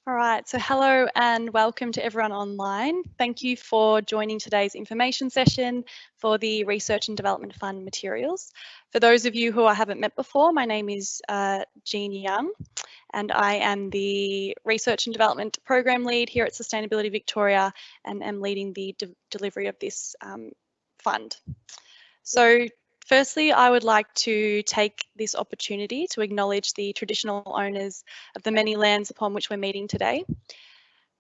All right, so hello and welcome to everyone online. Thank you for joining today's information session for the Research and Development Fund materials. For those of you who I haven't met before, my name is Jean Young and I am the Research and Development Program Lead here at Sustainability Victoria and am leading the delivery of this fund. So firstly, I would like to take this opportunity to acknowledge the traditional owners of the many lands upon which we're meeting today.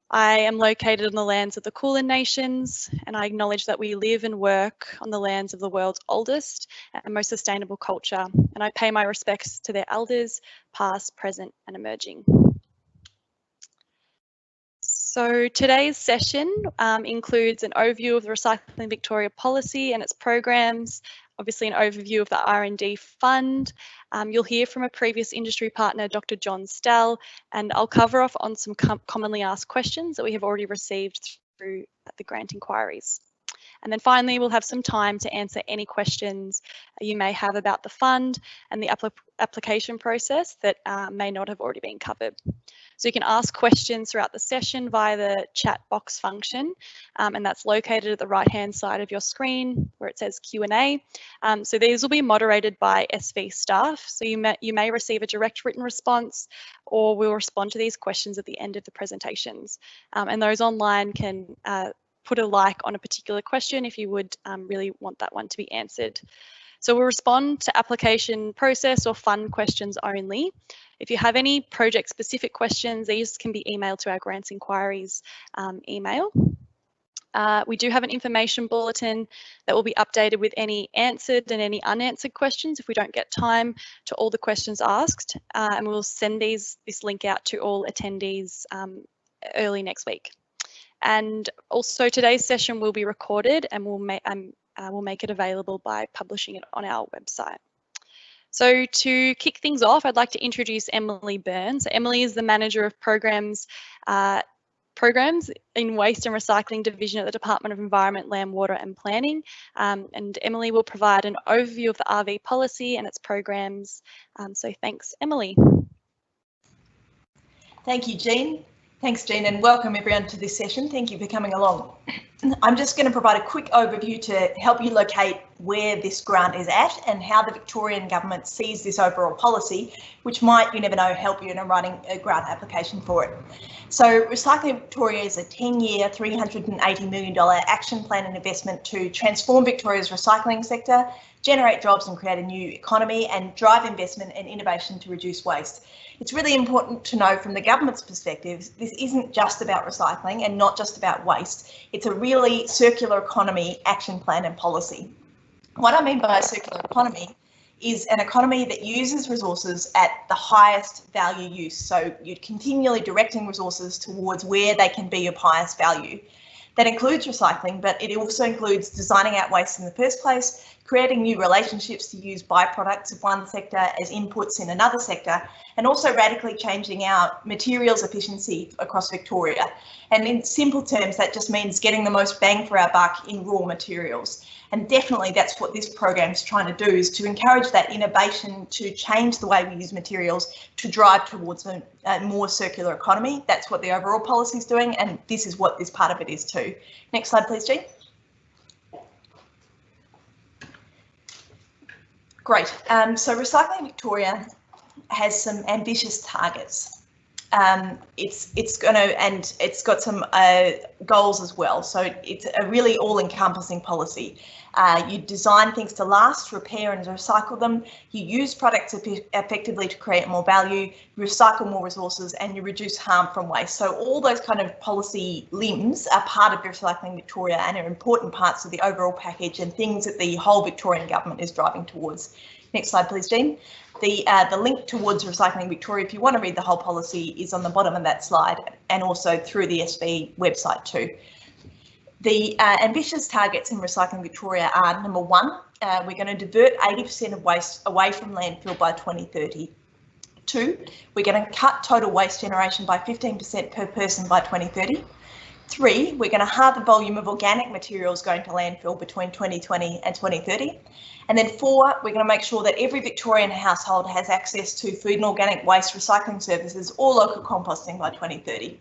I am located on the lands of the Kulin Nations, and I acknowledge that we live and work on the lands of the world's oldest and most sustainable culture, and I pay my respects to their elders, past, present, and emerging. So today's session includes an overview of the Recycling Victoria policy and its programs, obviously an overview of the R&D fund. You'll hear from a previous industry partner, Dr. John Stell, and I'll cover off on some commonly asked questions that we have already received through the grant inquiries. And then finally, we'll have some time to answer any questions you may have about the fund and the application process that may not have already been covered. So you can ask questions throughout the session via the chat box function, and that's located at the right-hand side of your screen where it says Q&A. So these will be moderated by SV staff, so you may receive a direct written response, or we'll respond to these questions at the end of the presentations. And those online can put a like on a particular question if you would really want that one to be answered. So we'll respond to application process or fund questions only. If you have any project specific questions, these can be emailed to our grants inquiries email. We do have an information bulletin that will be updated with any answered and any unanswered questions if we don't get time to all the questions asked, and we'll send this link out to all attendees early next week. And also today's session will be recorded and we'll make it available by publishing it on our website. So to kick things off, I'd like to introduce Emily Burns. Emily is the Manager of Programs in Waste and Recycling Division at the Department of Environment, Land, Water and Planning. And Emily will provide an overview of the RV policy and its programs. So thanks, Emily. Thank you, Jean. Thanks, Jean, and welcome everyone to this session. Thank you for coming along. I'm just going to provide a quick overview to help you locate where this grant is at and how the Victorian Government sees this overall policy, which might, you never know, help you in writing a grant application for it. So Recycling Victoria is a 10-year, $380 million action plan and investment to transform Victoria's recycling sector, generate jobs and create a new economy, and drive investment and innovation to reduce waste. It's really important to know from the government's perspective, this isn't just about recycling and not just about waste. It's a really circular economy action plan and policy. What I mean by a circular economy is an economy that uses resources at the highest value use. So you're continually directing resources towards where they can be of highest value. That includes recycling, but it also includes designing out waste in the first place, creating new relationships to use byproducts of one sector as inputs in another sector, and also radically changing our materials efficiency across Victoria. And in simple terms, that just means getting the most bang for our buck in raw materials. And definitely that's what this program is trying to do, is to encourage that innovation to change the way we use materials to drive towards a more circular economy. That's what the overall policy is doing, and this is what this part of it is too. Next slide, please, Jean. Great. So Recycling Victoria has some ambitious targets. It's got some goals as well. So it's a really all-encompassing policy. You design things to last, repair and recycle them. You use products effectively to create more value, you recycle more resources, and you reduce harm from waste. So all those kind of policy limbs are part of Recycling Victoria and are important parts of the overall package and things that the whole Victorian government is driving towards. Next slide, please, Jean. The link towards Recycling Victoria, if you want to read the whole policy, is on the bottom of that slide and also through the SV website too. The ambitious targets in Recycling Victoria are, number one, we're going to divert 80% of waste away from landfill by 2030. Two, we're going to cut total waste generation by 15% per person by 2030. 3, we're going to halve the volume of organic materials going to landfill between 2020 and 2030. And then 4, we're going to make sure that every Victorian household has access to food and organic waste recycling services or local composting by 2030.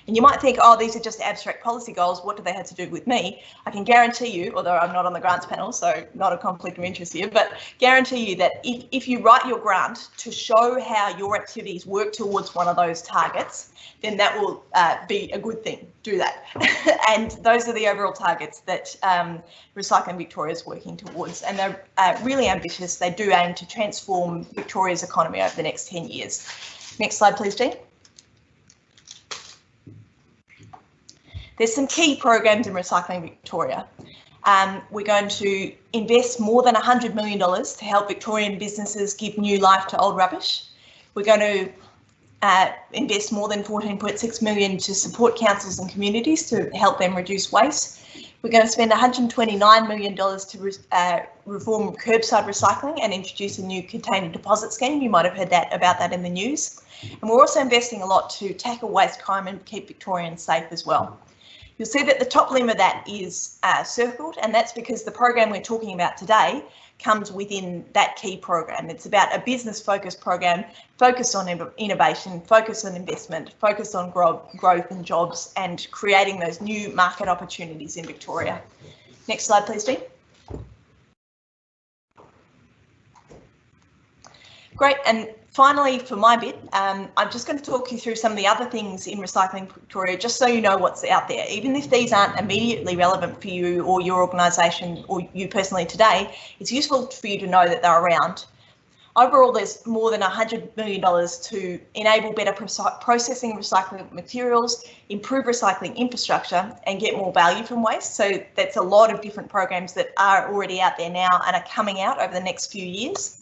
And you might think, oh, these are just abstract policy goals. What do they have to do with me? I can guarantee you, although I'm not on the grants panel, so not a conflict of interest here, but guarantee you that if you write your grant to show how your activities work towards one of those targets, then that will be a good thing. Do that. And those are the overall targets that Recycling Victoria is working towards. And they're really ambitious. They do aim to transform Victoria's economy over the next 10 years. Next slide, please, Jean. There's some key programs in Recycling Victoria. We're going to invest more than $100 million to help Victorian businesses give new life to old rubbish. We're going to invest more than $14.6 million to support councils and communities to help them reduce waste. We're going to spend $129 million to reform curbside recycling and introduce a new container deposit scheme. You might have heard about that in the news. And we're also investing a lot to tackle waste crime and keep Victorians safe as well. You'll see that the top limb of that is circled, and that's because the program we're talking about today comes within that key program. It's about a business-focused program, focused on innovation, focused on investment, focused on growth and jobs, and creating those new market opportunities in Victoria. Next slide, please, Jean. Great, and finally, for my bit, I'm just going to talk you through some of the other things in Recycling Victoria, just so you know what's out there. Even if these aren't immediately relevant for you or your organisation or you personally today, it's useful for you to know that they're around. Overall, there's more than $100 million to enable better processing of recycling materials, improve recycling infrastructure, and get more value from waste. So that's a lot of different programs that are already out there now and are coming out over the next few years.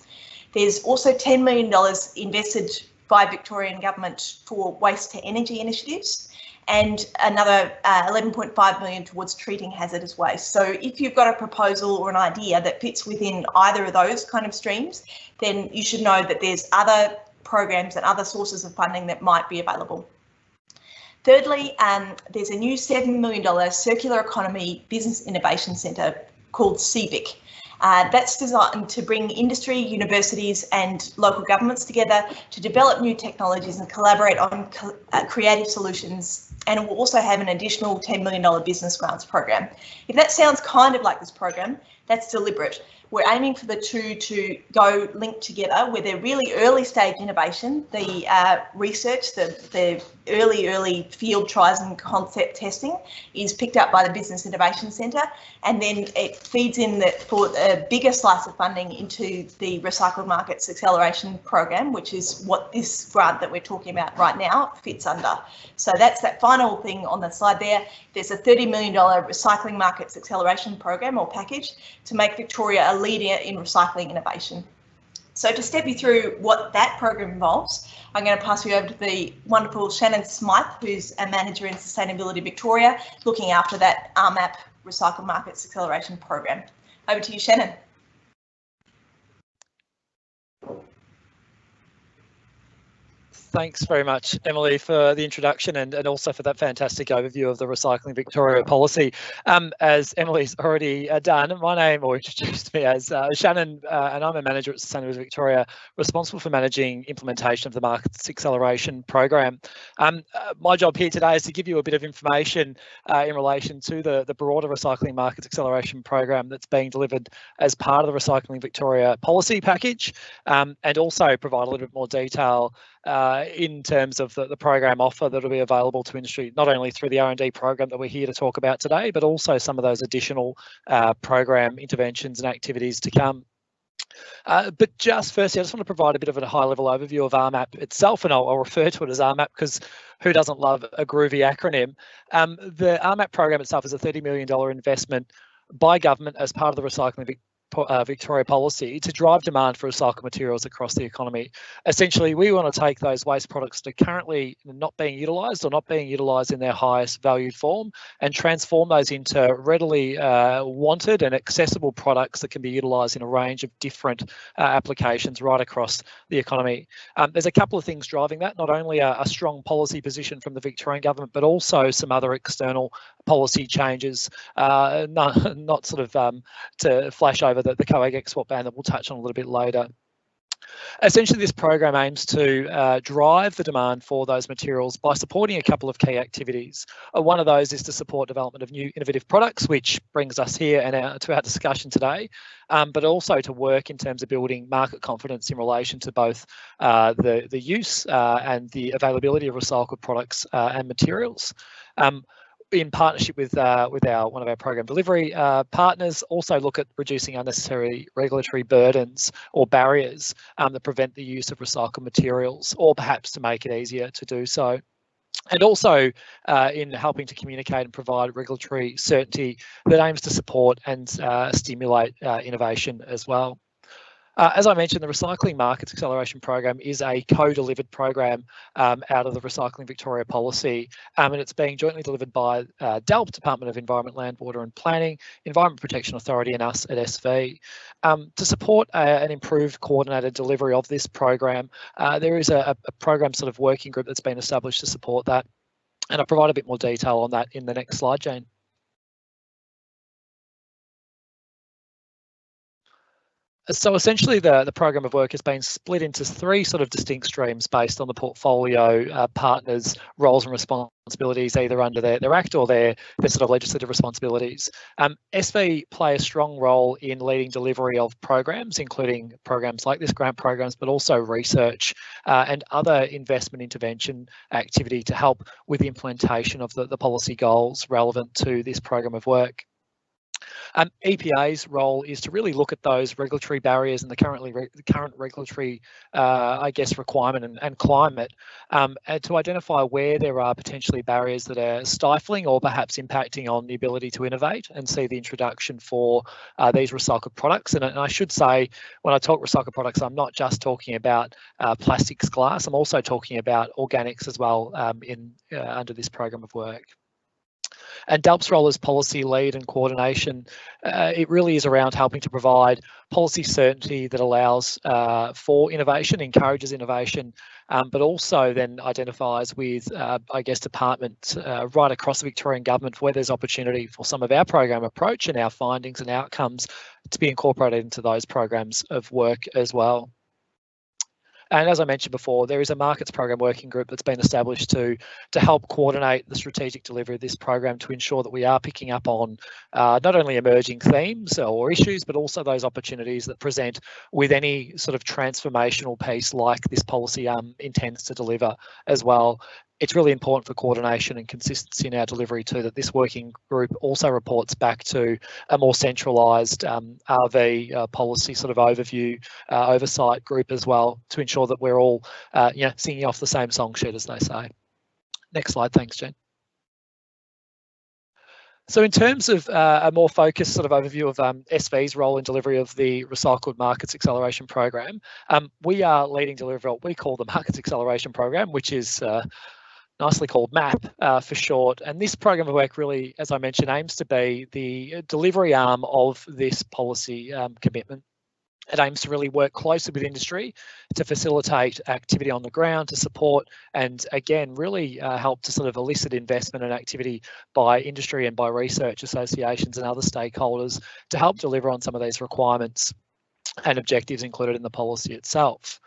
There's also $10 million invested by Victorian Government for waste to energy initiatives and another $11.5 million towards treating hazardous waste. So if you've got a proposal or an idea that fits within either of those kind of streams, then you should know that there's other programs and other sources of funding that might be available. Thirdly, there's a new $7 million Circular Economy Business Innovation Centre called CBIC. That's designed to bring industry, universities and local governments together to develop new technologies and collaborate on creative solutions. And it will also have an additional $10 million business grants program. If that sounds kind of like this program, that's deliberate. We're aiming for the two to go linked together where they're really early stage innovation, the research, the early field trials and concept testing is picked up by the Business Innovation Centre, and then it feeds in for a bigger slice of funding into the Recycled Markets Acceleration Program, which is what this grant that we're talking about right now fits under. So that's that final thing on the slide there. There's a $30 million Recycling Markets Acceleration Program or package to make Victoria a leader in recycling innovation. So to step you through what that program involves, I'm going to pass you over to the wonderful Shannon Smythe, who's a manager in Sustainability Victoria, looking after that RMAP Recycled Markets Acceleration Program. Over to you, Shannon. Thanks very much, Emily, for the introduction and also for that fantastic overview of the Recycling Victoria policy. As Emily's already done, my name, or introduced me as Shannon, and I'm a manager at Sustainability Victoria, responsible for managing implementation of the Markets Acceleration Program. My job here today is to give you a bit of information in relation to the broader Recycling Markets Acceleration Program that's being delivered as part of the Recycling Victoria policy package, and also provide a little bit more detail in terms of the program offer that will be available to industry, not only through the R&D program that we're here to talk about today, but also some of those additional program interventions and activities to come. But just firstly, I just want to provide a bit of a high-level overview of RMAP itself, and I'll refer to it as RMAP because who doesn't love a groovy acronym? The RMAP program itself is a $30 million investment by government as part of the Recycling Victoria policy to drive demand for recycled materials across the economy. Essentially, we want to take those waste products that are currently not being utilised or not being utilised in their highest valued form and transform those into readily wanted and accessible products that can be utilised in a range of different applications right across the economy. There's a couple of things driving that, not only a strong policy position from the Victorian government, but also some other external policy changes, not sort of to flash over the coag export ban that we'll touch on a little bit later. Essentially, this program aims to drive the demand for those materials by supporting a couple of key activities. One of those is to support development of new innovative products, which brings us here and to our discussion today, but also to work in terms of building market confidence in relation to both the use and the availability of recycled products and materials. In partnership with one of our program delivery partners, also look at reducing unnecessary regulatory burdens or barriers that prevent the use of recycled materials, or perhaps to make it easier to do so. And also in helping to communicate and provide regulatory certainty that aims to support and stimulate innovation as well. As I mentioned, the Recycling Markets Acceleration Program is a co-delivered program out of the Recycling Victoria policy, and it's being jointly delivered by DELWP, Department of Environment, Land, Water and Planning, Environment Protection Authority and us at SV. To support an improved coordinated delivery of this program, there is a program sort of working group that's been established to support that, and I'll provide a bit more detail on that in the next slide, Jane. So essentially the program of work has been split into three sort of distinct streams based on the portfolio partners' roles and responsibilities, either under their act or their sort of legislative responsibilities. SV play a strong role in leading delivery of programs, including programs like this, grant programs, but also research and other investment intervention activity to help with the implementation of the policy goals relevant to this program of work. EPA's role is to really look at those regulatory barriers and the current regulatory, I guess, requirement and climate, and to identify where there are potentially barriers that are stifling or perhaps impacting on the ability to innovate and see the introduction for these recycled products. And I should say, when I talk recycled products, I'm not just talking about plastics, glass. I'm also talking about organics as well under this program of work. And DELWP's role as policy lead and coordination, it really is around helping to provide policy certainty that allows for innovation, encourages innovation, but also then identifies with, I guess, departments right across the Victorian government where there's opportunity for some of our program approach and our findings and outcomes to be incorporated into those programs of work as well. And as I mentioned before, there is a markets program working group that's been established to help coordinate the strategic delivery of this program to ensure that we are picking up on not only emerging themes or issues, but also those opportunities that present with any sort of transformational piece like this policy intends to deliver as well. It's really important for coordination and consistency in our delivery too, that this working group also reports back to a more centralised RV policy sort of overview, oversight group as well, to ensure that we're all singing off the same song sheet, as they say. Next slide, thanks, Jen. So in terms of a more focused sort of overview of SV's role in delivery of the Recycled Markets Acceleration Program, we are leading delivery of what we call the Markets Acceleration Program, which is nicely called MAP for short. And this program of work really, as I mentioned, aims to be the delivery arm of this policy commitment. It aims to really work closely with industry to facilitate activity on the ground, to support and again really help to sort of elicit investment and activity by industry and by research associations and other stakeholders to help deliver on some of these requirements and objectives included in the policy itself.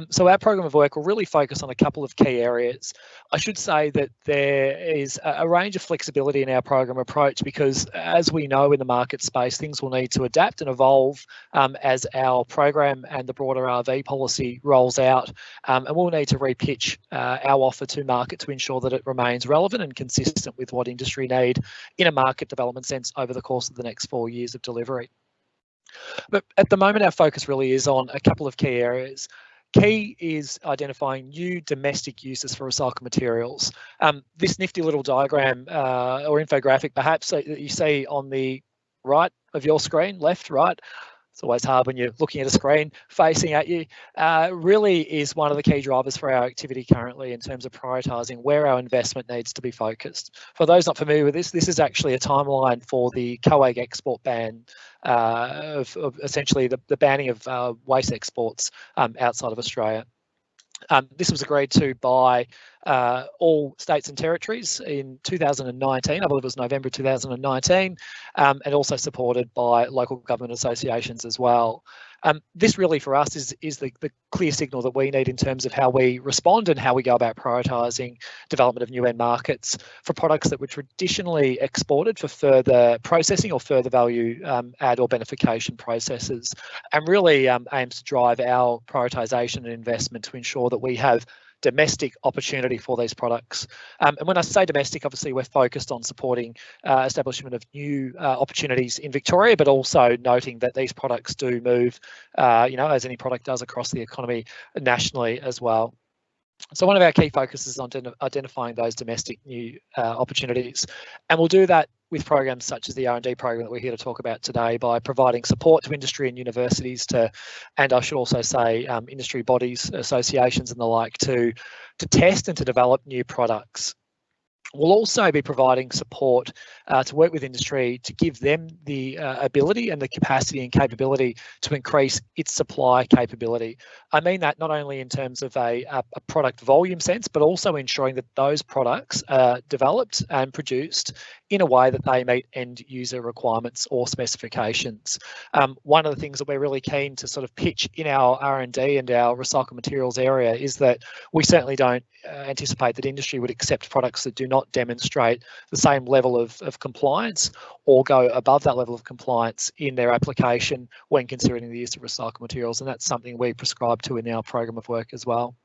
So our program of work will really focus on a couple of key areas. I should say that there is a range of flexibility in our program approach because, as we know in the market space, things will need to adapt and evolve as our program and the broader RV policy rolls out, and we'll need to repitch our offer to market to ensure that it remains relevant and consistent with what industry need in a market development sense over the course of the next 4 years of delivery. But at the moment, our focus really is on a couple of key areas. Key is identifying new domestic uses for recycled materials. This nifty little diagram or infographic perhaps that you see on the right of your screen, left, right, it's always hard when you're looking at a screen facing at you, really is one of the key drivers for our activity currently in terms of prioritising where our investment needs to be focused. For those not familiar with this is actually a timeline for the COAG export ban, of essentially the banning of waste exports outside of Australia. This was agreed to by all states and territories in 2019, I believe it was November 2019, and also supported by local government associations as well. This really for us is the clear signal that we need in terms of how we respond and how we go about prioritising development of new end markets for products that were traditionally exported for further processing or further value add or beneficiation processes, and really aims to drive our prioritisation and investment to ensure that we have domestic opportunity for these products. And when I say domestic, obviously we're focused on supporting establishment of new opportunities in Victoria, but also noting that these products do move, as any product does across the economy nationally as well. So one of our key focuses is on identifying those domestic new opportunities, and we'll do that with programs such as the R&D program that we're here to talk about today by providing support to industry and universities and I should also say industry bodies, associations and the like to test and to develop new products. We'll also be providing support to work with industry to give them the ability and the capacity and capability to increase its supply capability. I mean that not only in terms of a product volume sense, but also ensuring that those products are developed and produced in a way that they meet end user requirements or specifications. One of the things that we're really keen to sort of pitch in our R&D and our recycled materials area is that we certainly don't anticipate that industry would accept products that do not demonstrate the same level of compliance or go above that level of compliance in their application when considering the use of recycled materials, and that's something we prescribe to in our program of work as well.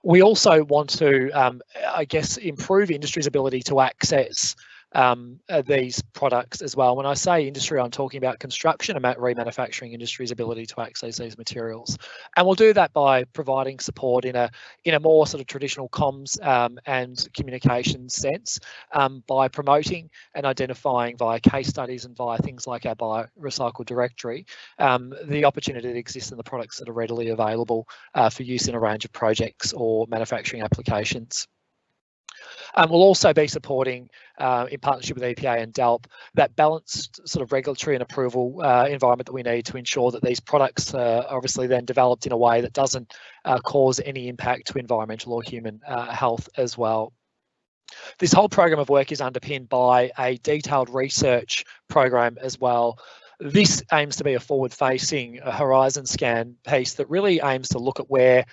We also want to, improve industry's ability to access these products as well. When I say industry, I'm talking about construction and remanufacturing industry's ability to access these materials, and we'll do that by providing support in a more sort of traditional comms and communication sense, by promoting and identifying via case studies and via things like our Biorecycle directory the opportunity that exists in the products that are readily available for use in a range of projects or manufacturing applications. We'll also be supporting, in partnership with EPA and DALP, that balanced sort of regulatory and approval environment that we need to ensure that these products are obviously then developed in a way that doesn't cause any impact to environmental or human health as well. This whole program of work is underpinned by a detailed research program as well. This aims to be a forward-facing horizon scan piece that really aims to look at where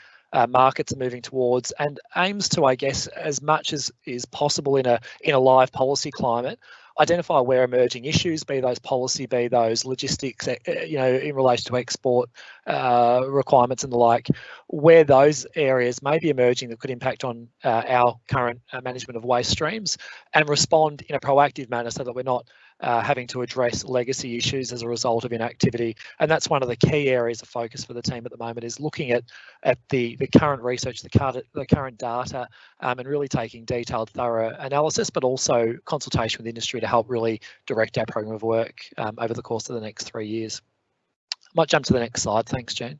markets are moving towards and aims to, I guess, as much as is possible in a live policy climate, identify where emerging issues, be those policy, be those logistics, in relation to export requirements and the like, where those areas may be emerging that could impact on our current management of waste streams, and respond in a proactive manner so that we're not having to address legacy issues as a result of inactivity. And that's one of the key areas of focus for the team at the moment, is looking at the current research, the current data, and really taking detailed, thorough analysis, but also consultation with industry to help really direct our program of work over the course of the next 3 years. I might jump to the next slide. Thanks, Jane.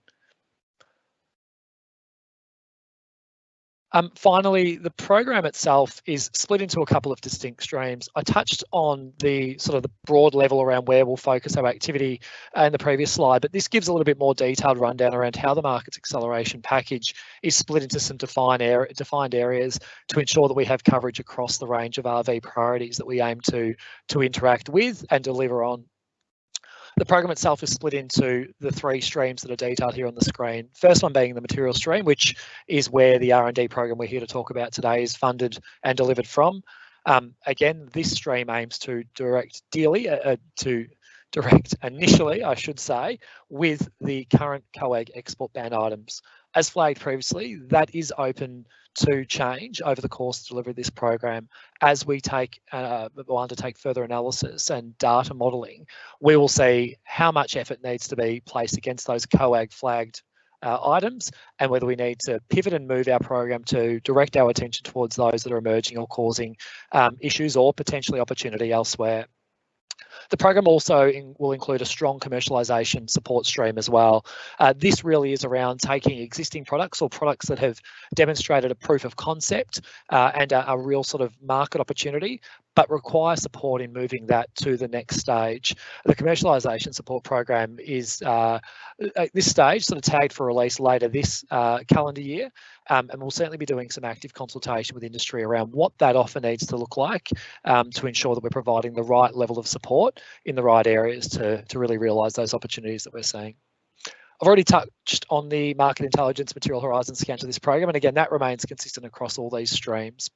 Finally, the program itself is split into a couple of distinct streams. I touched on the sort of the broad level around where we'll focus our activity in the previous slide, but this gives a little bit more detailed rundown around how the Markets Acceleration Package is split into some defined areas to ensure that we have coverage across the range of RV priorities that we aim to interact with and deliver on. The program itself is split into the 3 streams that are detailed here on the screen. First one being the material stream, which is where the R&D program we're here to talk about today is funded and delivered from. Again, this stream aims to direct initially, I should say, with the current COAG export ban items. As flagged previously, that is open to change over the course of delivery of this program. As we undertake further analysis and data modelling, we will see how much effort needs to be placed against those COAG flagged items, and whether we need to pivot and move our program to direct our attention towards those that are emerging or causing issues or potentially opportunity elsewhere. The program also will include a strong commercialisation support stream as well. This really is around taking existing products or products that have demonstrated a proof of concept and a real sort of market opportunity, but require support in moving that to the next stage. The commercialisation support program is at this stage sort of tagged for release later this calendar year, and we'll certainly be doing some active consultation with industry around what that offer needs to look like to ensure that we're providing the right level of support in the right areas to really realise those opportunities that we're seeing. I've already touched on the market intelligence material horizon scan to this program, and again, that remains consistent across all these streams.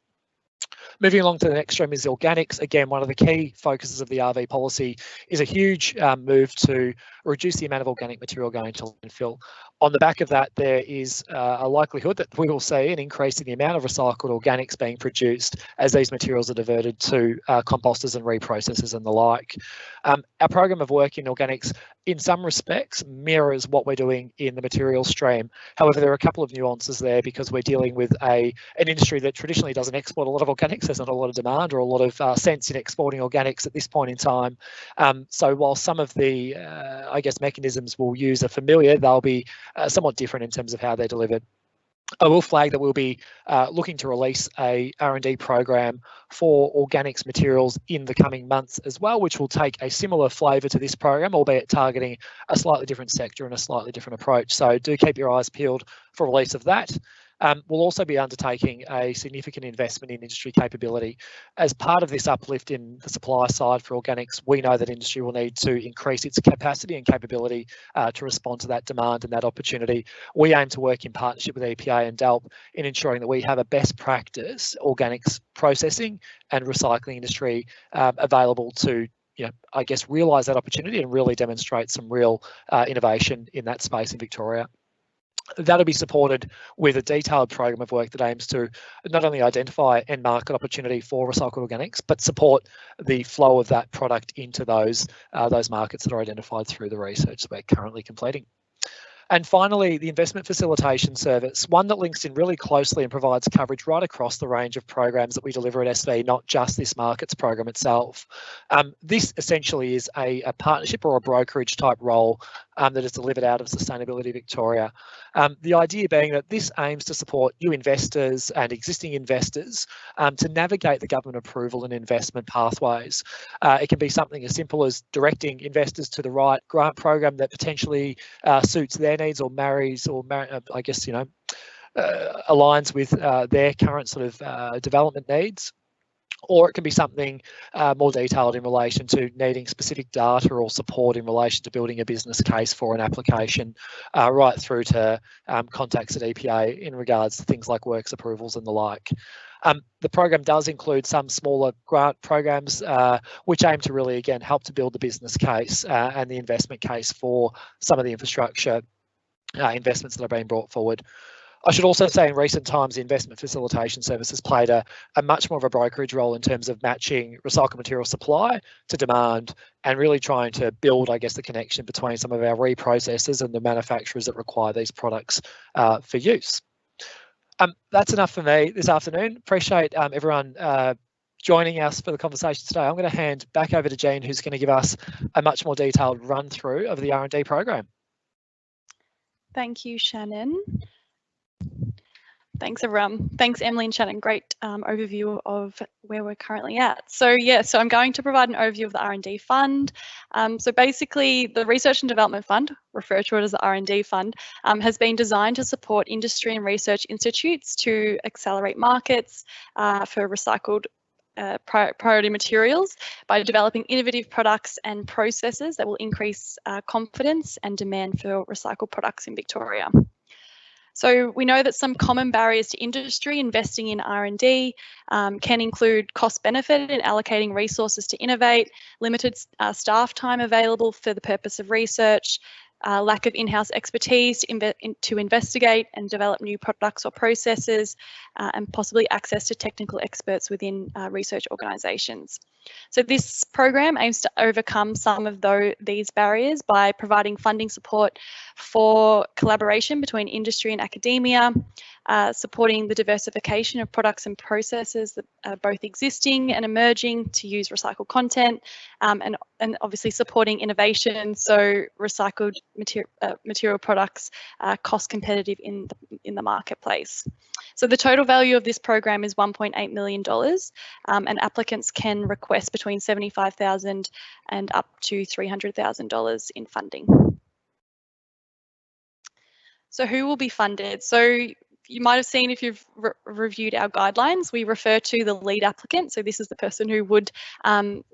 Moving along to the next stream is organics. Again, one of the key focuses of the RV policy is a huge move to reduce the amount of organic material going to landfill. On the back of that, there is a likelihood that we will see an increase in the amount of recycled organics being produced as these materials are diverted to composters and reprocessors and the like. Our program of work in organics, in some respects, mirrors what we're doing in the material stream. However, there are a couple of nuances there because we're dealing with an industry that traditionally doesn't export a lot of organics. There's not a lot of demand or a lot of sense in exporting organics at this point in time. So while some of the, I guess, mechanisms we'll use are familiar, they'll be somewhat different in terms of how they're delivered. I will flag that we'll be looking to release a R&D program for organics materials in the coming months as well, which will take a similar flavour to this program, albeit targeting a slightly different sector and a slightly different approach. So do keep your eyes peeled for release of that. We'll also be undertaking a significant investment in industry capability. As part of this uplift in the supply side for organics, we know that industry will need to increase its capacity and capability to respond to that demand and that opportunity. We aim to work in partnership with EPA and DELP in ensuring that we have a best practice organics processing and recycling industry available to, I guess, realise that opportunity and really demonstrate some real innovation in that space in Victoria. That'll be supported with a detailed program of work that aims to not only identify end market opportunity for recycled organics, but support the flow of that product into those markets that are identified through the research that we're currently completing. And finally, the investment facilitation service, one that links in really closely and provides coverage right across the range of programs that we deliver at SV, not just this markets program itself. This essentially is a partnership or a brokerage type role that is delivered out of Sustainability Victoria. The idea being that this aims to support new investors and existing investors to navigate the government approval and investment pathways. It can be something as simple as directing investors to the right grant program that potentially suits their needs or marries or I guess, aligns with their current sort of development needs. Or it can be something more detailed in relation to needing specific data or support in relation to building a business case for an application, right through to contacts at EPA in regards to things like works approvals and the like. The program does include some smaller grant programs which aim to really, again, help to build the business case and the investment case for some of the infrastructure investments that are being brought forward. I should also say in recent times, the investment facilitation service has played a much more of a brokerage role in terms of matching recycled material supply to demand and really trying to build, I guess, the connection between some of our reprocessors and the manufacturers that require these products for use. That's enough for me this afternoon. Appreciate everyone joining us for the conversation today. I'm going to hand back over to Jean, who's going to give us a much more detailed run through of the R&D program. Thank you, Shannon. Thanks, everyone. Thanks, Emily and Shannon. Great overview of where we're currently at. So I'm going to provide an overview of the R&D fund. So basically, the Research and Development Fund, referred to it as the R&D fund, has been designed to support industry and research institutes to accelerate markets for recycled priority materials by developing innovative products and processes that will increase confidence and demand for recycled products in Victoria. So we know that some common barriers to industry investing in R&D can include cost benefit in allocating resources to innovate, limited staff time available for the purpose of research, lack of in-house expertise to investigate and develop new products or processes, and possibly access to technical experts within research organisations. So this program aims to overcome some of these barriers by providing funding support for collaboration between industry and academia, supporting the diversification of products and processes that are both existing and emerging to use recycled content, and obviously supporting innovation, so recycled material products are cost competitive in the marketplace. So the total value of this program is $1.8 million, and applicants can request between $75,000 and up to $300,000 in funding. So who will be funded? So you might have seen, if you've reviewed our guidelines, we refer to the lead applicant. So this is the person who would,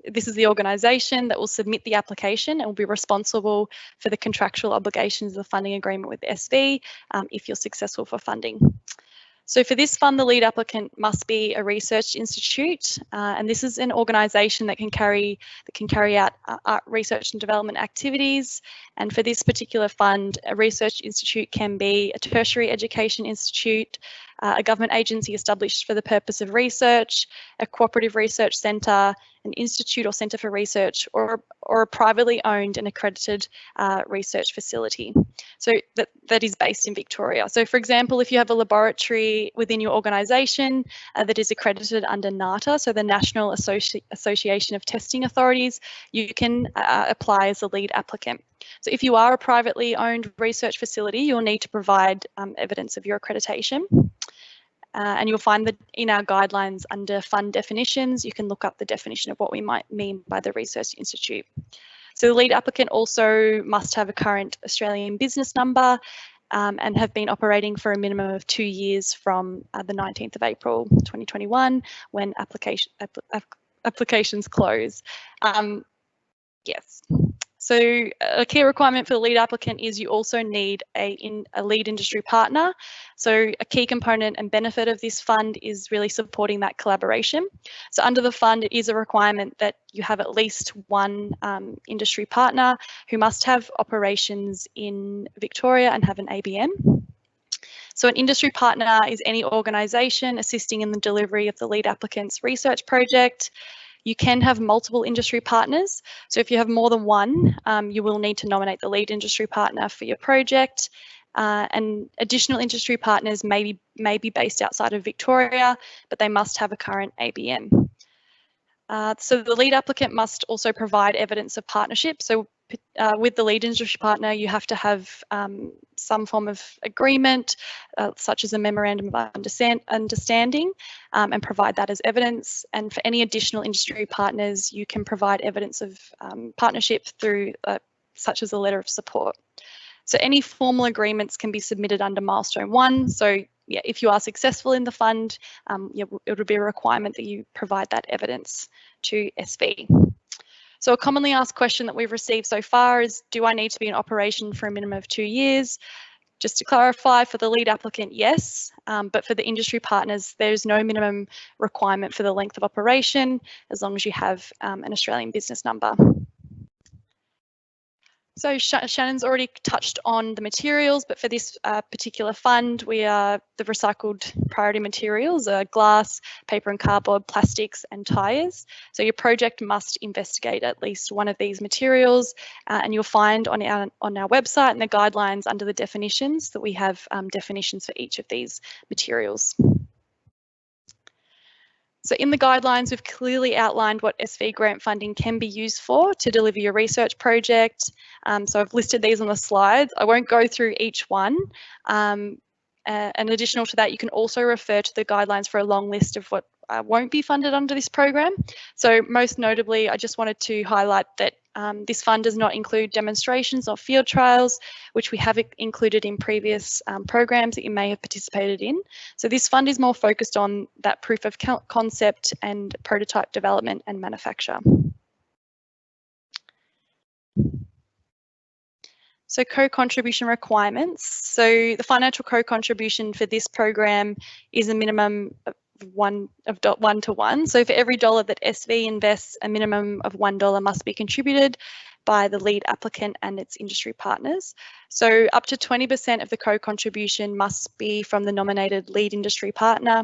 this is the organisation that will submit the application and will be responsible for the contractual obligations of the funding agreement with the SV if you're successful for funding. So for this fund, the lead applicant must be a research institute, and this is an organisation that can carry out research and development activities. And for this particular fund, a research institute can be a tertiary education institute, a government agency established for the purpose of research, a cooperative research centre, an institute or centre for research, or a privately owned and accredited research facility. So that is based in Victoria. So for example, if you have a laboratory within your organisation that is accredited under NATA, so the National Association of Testing Authorities, you can apply as a lead applicant. So if you are a privately owned research facility, you'll need to provide evidence of your accreditation. And you'll find that in our guidelines under fund definitions, you can look up the definition of what we might mean by the research institute. So the lead applicant also must have a current Australian business number and have been operating for a minimum of 2 years from the 19th of April 2021 when applications close. Yes. So a key requirement for the lead applicant is you also need a lead industry partner. So a key component and benefit of this fund is really supporting that collaboration. So under the fund, it is a requirement that you have at least one industry partner who must have operations in Victoria and have an ABN. So an industry partner is any organisation assisting in the delivery of the lead applicant's research project. You can have multiple industry partners. So if you have more than one, you will need to nominate the lead industry partner for your project. And additional industry partners may be based outside of Victoria, but they must have a current ABN. So the lead applicant must also provide evidence of partnership. So with the lead industry partner, you have to have some form of agreement, such as a memorandum of understanding, and provide that as evidence. And for any additional industry partners, you can provide evidence of partnership through such as a letter of support. So any formal agreements can be submitted under milestone 1. So yeah, if you are successful in the fund, it would be a requirement that you provide that evidence to SV. So a commonly asked question that we've received so far is, do I need to be in operation for a minimum of 2 years? Just to clarify, for the lead applicant, yes, but for the industry partners, there's no minimum requirement for the length of operation as long as you have an Australian business number. So Shannon's already touched on the materials, but for this particular fund, the recycled priority materials are glass, paper and cardboard, plastics and tyres. So your project must investigate at least one of these materials, and you'll find on our website and the guidelines under the definitions that we have definitions for each of these materials. So in the guidelines, we've clearly outlined what SV grant funding can be used for to deliver your research project. So I've listed these on the slides. I won't go through each one. And additional to that, you can also refer to the guidelines for a long list of what won't be funded under this program. So most notably, I just wanted to highlight that this fund does not include demonstrations or field trials, which we have included in previous programs that you may have participated in. So this fund is more focused on that proof of concept and prototype development and manufacture. So co-contribution requirements. So the financial co-contribution for this program is a minimum of 1 to 1. So for every dollar that SV invests, a minimum of $1 must be contributed by the lead applicant and its industry partners. So up to 20% of the co-contribution must be from the nominated lead industry partner,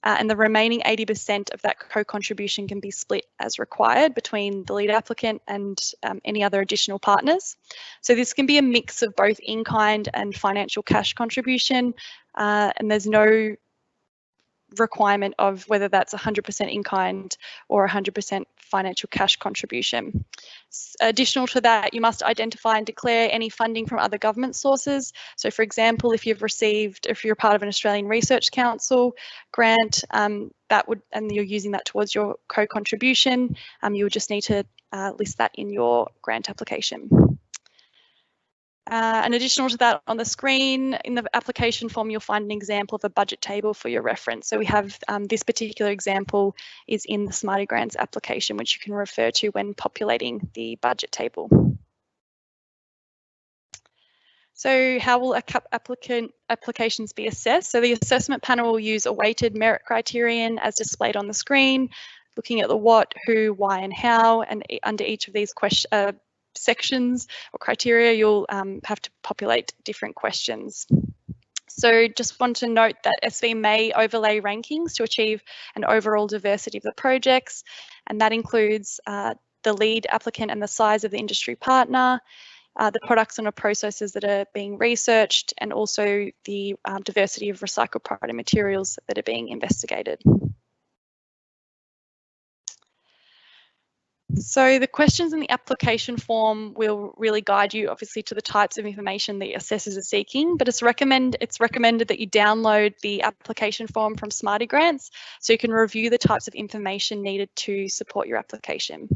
and the remaining 80% of that co-contribution can be split as required between the lead applicant and any other additional partners. So this can be a mix of both in-kind and financial cash contribution, and there's no requirement of whether that's 100% in kind or 100% financial cash contribution. Additional to that, you must identify and declare any funding from other government sources. So for example, if you're part of an Australian Research Council grant, that would, and you're using that towards your co-contribution, you would just need to list that in your grant application. And additional to that, on the screen in the application form, you'll find an example of a budget table for your reference. So we have this particular example is in the Smarty Grants application, which you can refer to when populating the budget table. So how will applications be assessed? So the assessment panel will use a weighted merit criterion as displayed on the screen, looking at the what, who, why and how, and under each of these sections or criteria, you'll have to populate different questions. So just want to note that SV may overlay rankings to achieve an overall diversity of the projects, and that includes the lead applicant and the size of the industry partner, the products and processes that are being researched, and also the diversity of recycled product and materials that are being investigated. So the questions in the application form will really guide you, obviously, to the types of information the assessors are seeking, but it's recommended that you download the application form from Smarty Grants so you can review the types of information needed to support your application.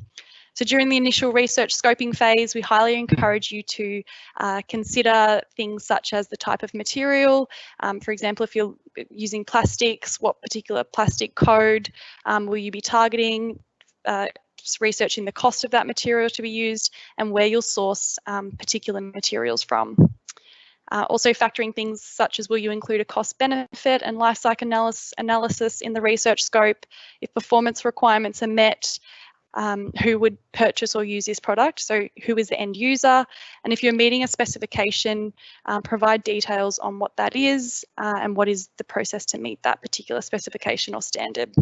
So during the initial research scoping phase, we highly encourage you to consider things such as the type of material. For example, if you're using plastics, what particular plastic code will you be targeting? Researching the cost of that material to be used and where you'll source particular materials from. Also factoring things such as will you include a cost benefit and life cycle analysis in the research scope, if performance requirements are met, who would purchase or use this product, so who is the end user, and if you're meeting a specification, provide details on what that is and what is the process to meet that particular specification or standard.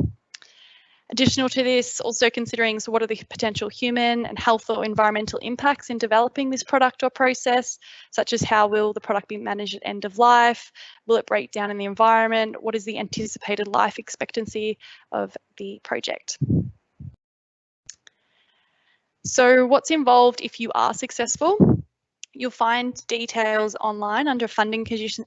Additional to this, also considering, so what are the potential human and health or environmental impacts in developing this product or process, such as how will the product be managed at end of life? Will it break down in the environment? What is the anticipated life expectancy of the project? So what's involved if you are successful? You'll find details online under funding conditions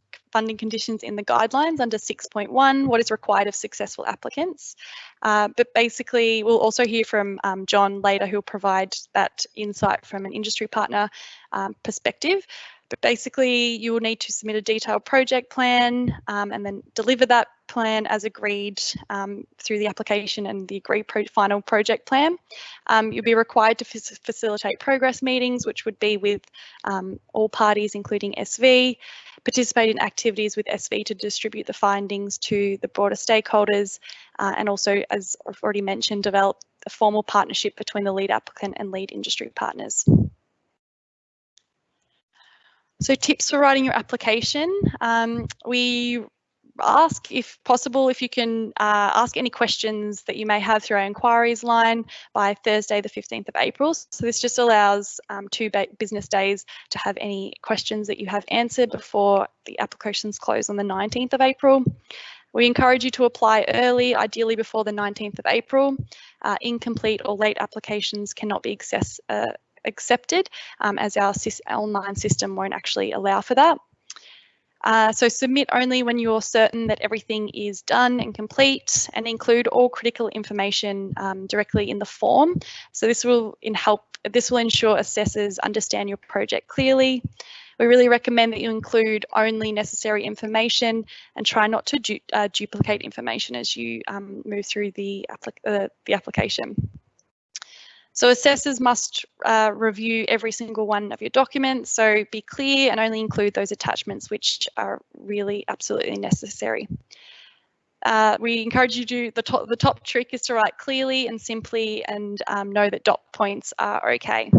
in the guidelines under 6.1, what is required of successful applicants. But basically, we'll also hear from John later, who'll provide that insight from an industry partner perspective. But basically, you will need to submit a detailed project plan and then deliver that plan as agreed through the application and the agreed final project plan. You'll be required to facilitate progress meetings, which would be with all parties, including SV, participate in activities with SV to distribute the findings to the broader stakeholders, and also, as I've already mentioned, develop a formal partnership between the lead applicant and lead industry partners. So tips for writing your application. We ask, if possible, if you can ask any questions that you may have through our inquiries line by Thursday, the 15th of April. So this just allows 2 business days to have any questions that you have answered before the applications close on the 19th of April. We encourage you to apply early, ideally before the 19th of April. Incomplete or late applications cannot be accepted as our online system won't actually allow for that. So submit only when you're certain that everything is done and complete, and include all critical information directly in the form. So this will ensure assessors understand your project clearly. We really recommend that you include only necessary information and try not to duplicate information as you move through the application. So assessors must review every single one of your documents, so be clear and only include those attachments which are really absolutely necessary. We encourage you to do, the top trick is to write clearly and simply and know that dot points are okay.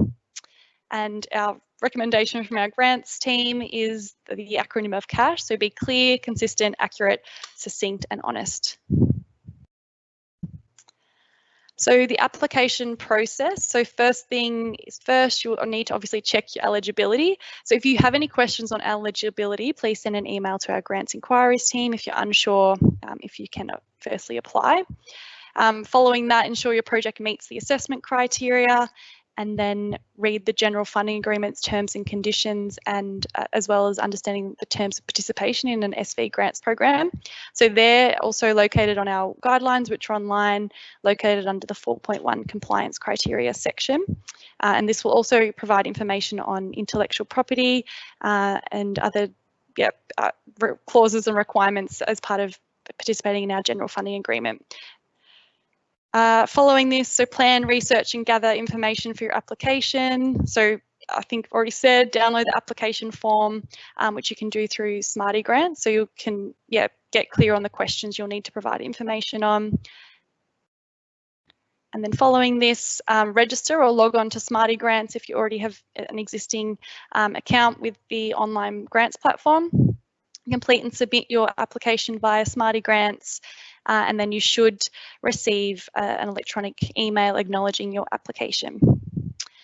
And our recommendation from our grants team is the acronym of CASH, so be clear, consistent, accurate, succinct and honest. So the application process, so first thing is first, you'll need to obviously check your eligibility. So if you have any questions on eligibility, please send an email to our grants inquiries team if you're unsure if you can firstly apply. Following that, ensure your project meets the assessment criteria, and then read the general funding agreements, terms and conditions, and as well as understanding the terms of participation in an SV grants program. So they're also located on our guidelines, which are online, located under the 4.1 compliance criteria section. And this will also provide information on intellectual property and other clauses and requirements as part of participating in our general funding agreement. Following this, so plan, research and gather information for your application. So I think I've already said, download the application form, which you can do through Smarty Grants. So you can get clear on the questions you'll need to provide information on. And then following this, register or log on to Smarty Grants if you already have an existing account with the online grants platform. Complete and submit your application via Smarty Grants. And then you should receive an electronic email acknowledging your application.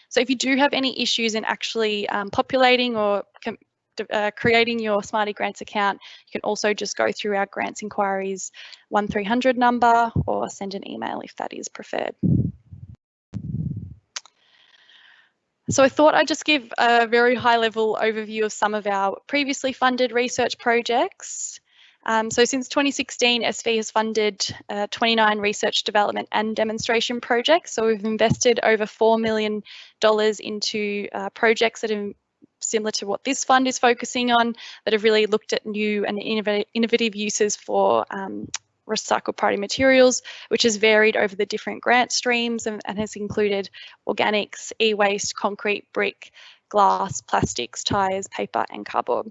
So if you do have any issues in actually populating or creating your Smarty Grants account, you can also just go through our grants inquiries 1300 number or send an email if that is preferred. So I thought I'd just give a very high level overview of some of our previously funded research projects. So since 2016, SV has funded 29 research development and demonstration projects. So we've invested over $4 million into projects that are similar to what this fund is focusing on, that have really looked at new and innovative uses for recycled priority materials, which has varied over the different grant streams and has included organics, e-waste, concrete, brick, glass, plastics, tyres, paper and cardboard.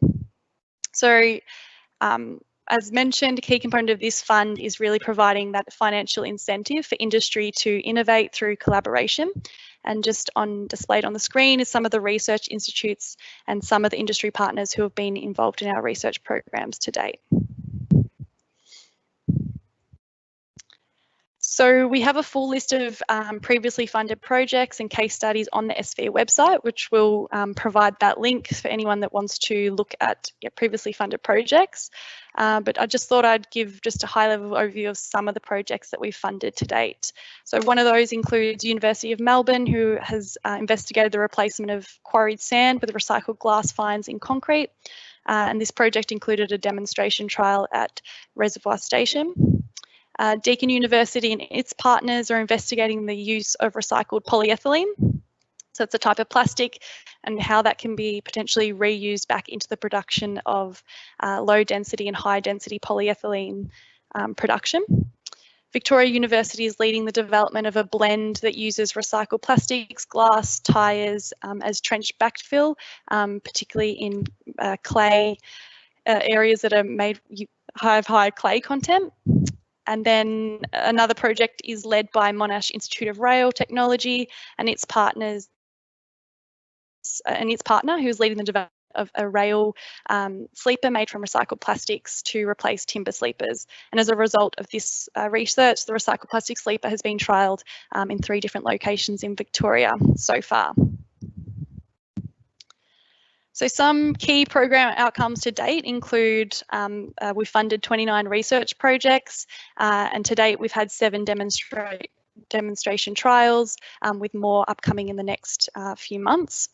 So as mentioned, a key component of this fund is really providing that financial incentive for industry to innovate through collaboration. And just displayed on the screen is some of the research institutes and some of the industry partners who have been involved in our research programs to date. So we have a full list of previously funded projects and case studies on the SV website, which will provide that link for anyone that wants to look at previously funded projects. But I just thought I'd give just a high-level overview of some of the projects that we've funded to date. So one of those includes University of Melbourne, who has investigated the replacement of quarried sand with recycled glass fines in concrete. And this project included a demonstration trial at Reservoir Station. Deakin University and its partners are investigating the use of recycled polyethylene. So it's a type of plastic and how that can be potentially reused back into the production of low density and high density polyethylene production. Victoria University is leading the development of a blend that uses recycled plastics, glass, tyres as trench backfill, particularly in clay areas that are have high clay content. And then another project is led by Monash Institute of Rail Technology and its partners, who is leading the development of a rail sleeper made from recycled plastics to replace timber sleepers. And as a result of this research, the recycled plastic sleeper has been trialled in 3 different locations in Victoria so far. So some key program outcomes to date include we've funded 29 research projects and to date we've had 7 demonstration trials with more upcoming in the next few months.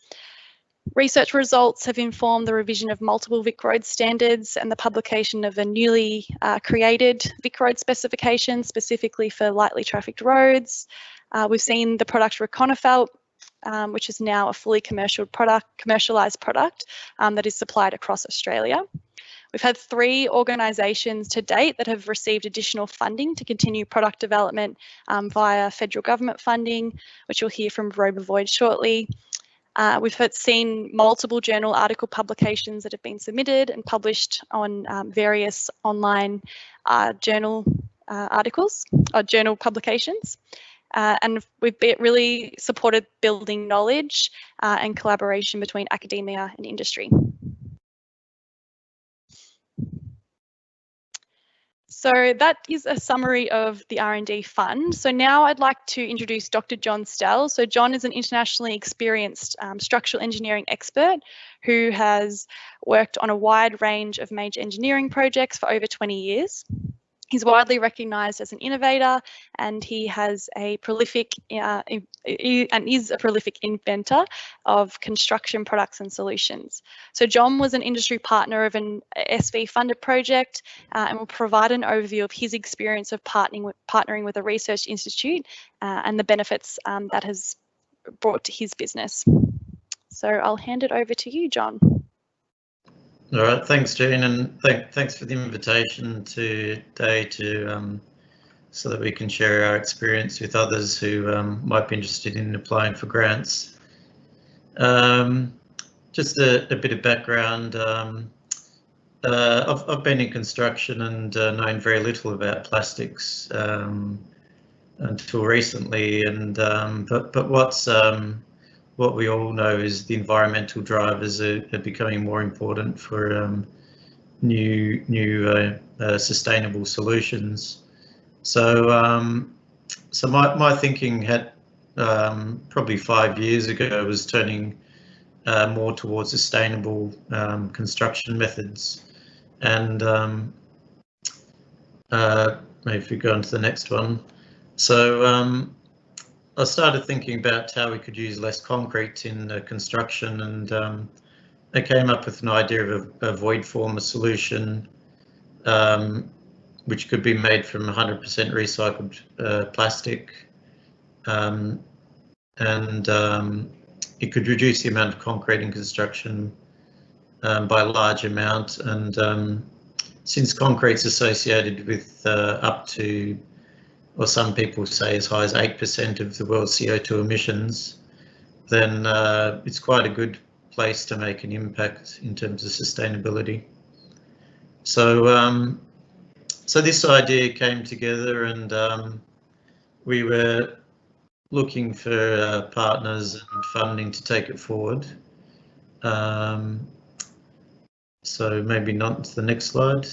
Research results have informed the revision of multiple VicRoads standards and the publication of a newly created VicRoads specification specifically for lightly trafficked roads. We've seen the product Reconifelt, which is now a fully commercialised product that is supplied across Australia. We've had 3 organisations to date that have received additional funding to continue product development via federal government funding, which you'll hear from Rover Void shortly. We've seen multiple journal article publications that have been submitted and published on various online journal articles or journal publications. And we've really supported building knowledge and collaboration between academia and industry. So that is a summary of the R&D Fund. So now I'd like to introduce Dr. John Stell. So John is an internationally experienced structural engineering expert who has worked on a wide range of major engineering projects for over 20 years. He's widely recognised as an innovator, and he has a prolific and is a prolific inventor of construction products and solutions. So John was an industry partner of an SV funded project and will provide an overview of his experience of partnering with a research institute and the benefits that has brought to his business. So I'll hand it over to you, John. All right, thanks, Jean, and thanks for the invitation today so that we can share our experience with others who might be interested in applying for grants. Just a bit of background. I've been in construction and known very little about plastics until recently, and but what we all know is the environmental drivers are becoming more important for new sustainable solutions. So so my thinking had probably 5 years ago was turning more towards sustainable construction methods, and maybe if we go on to the next one. So I started thinking about how we could use less concrete in construction, and I came up with an idea of a void former solution which could be made from 100% recycled plastic, and it could reduce the amount of concrete in construction by a large amount. And since concrete's associated with up to, or some people say as high as 8% of the world's CO2 emissions, then it's quite a good place to make an impact in terms of sustainability. So so this idea came together, and we were looking for partners and funding to take it forward. So maybe not to the next slide.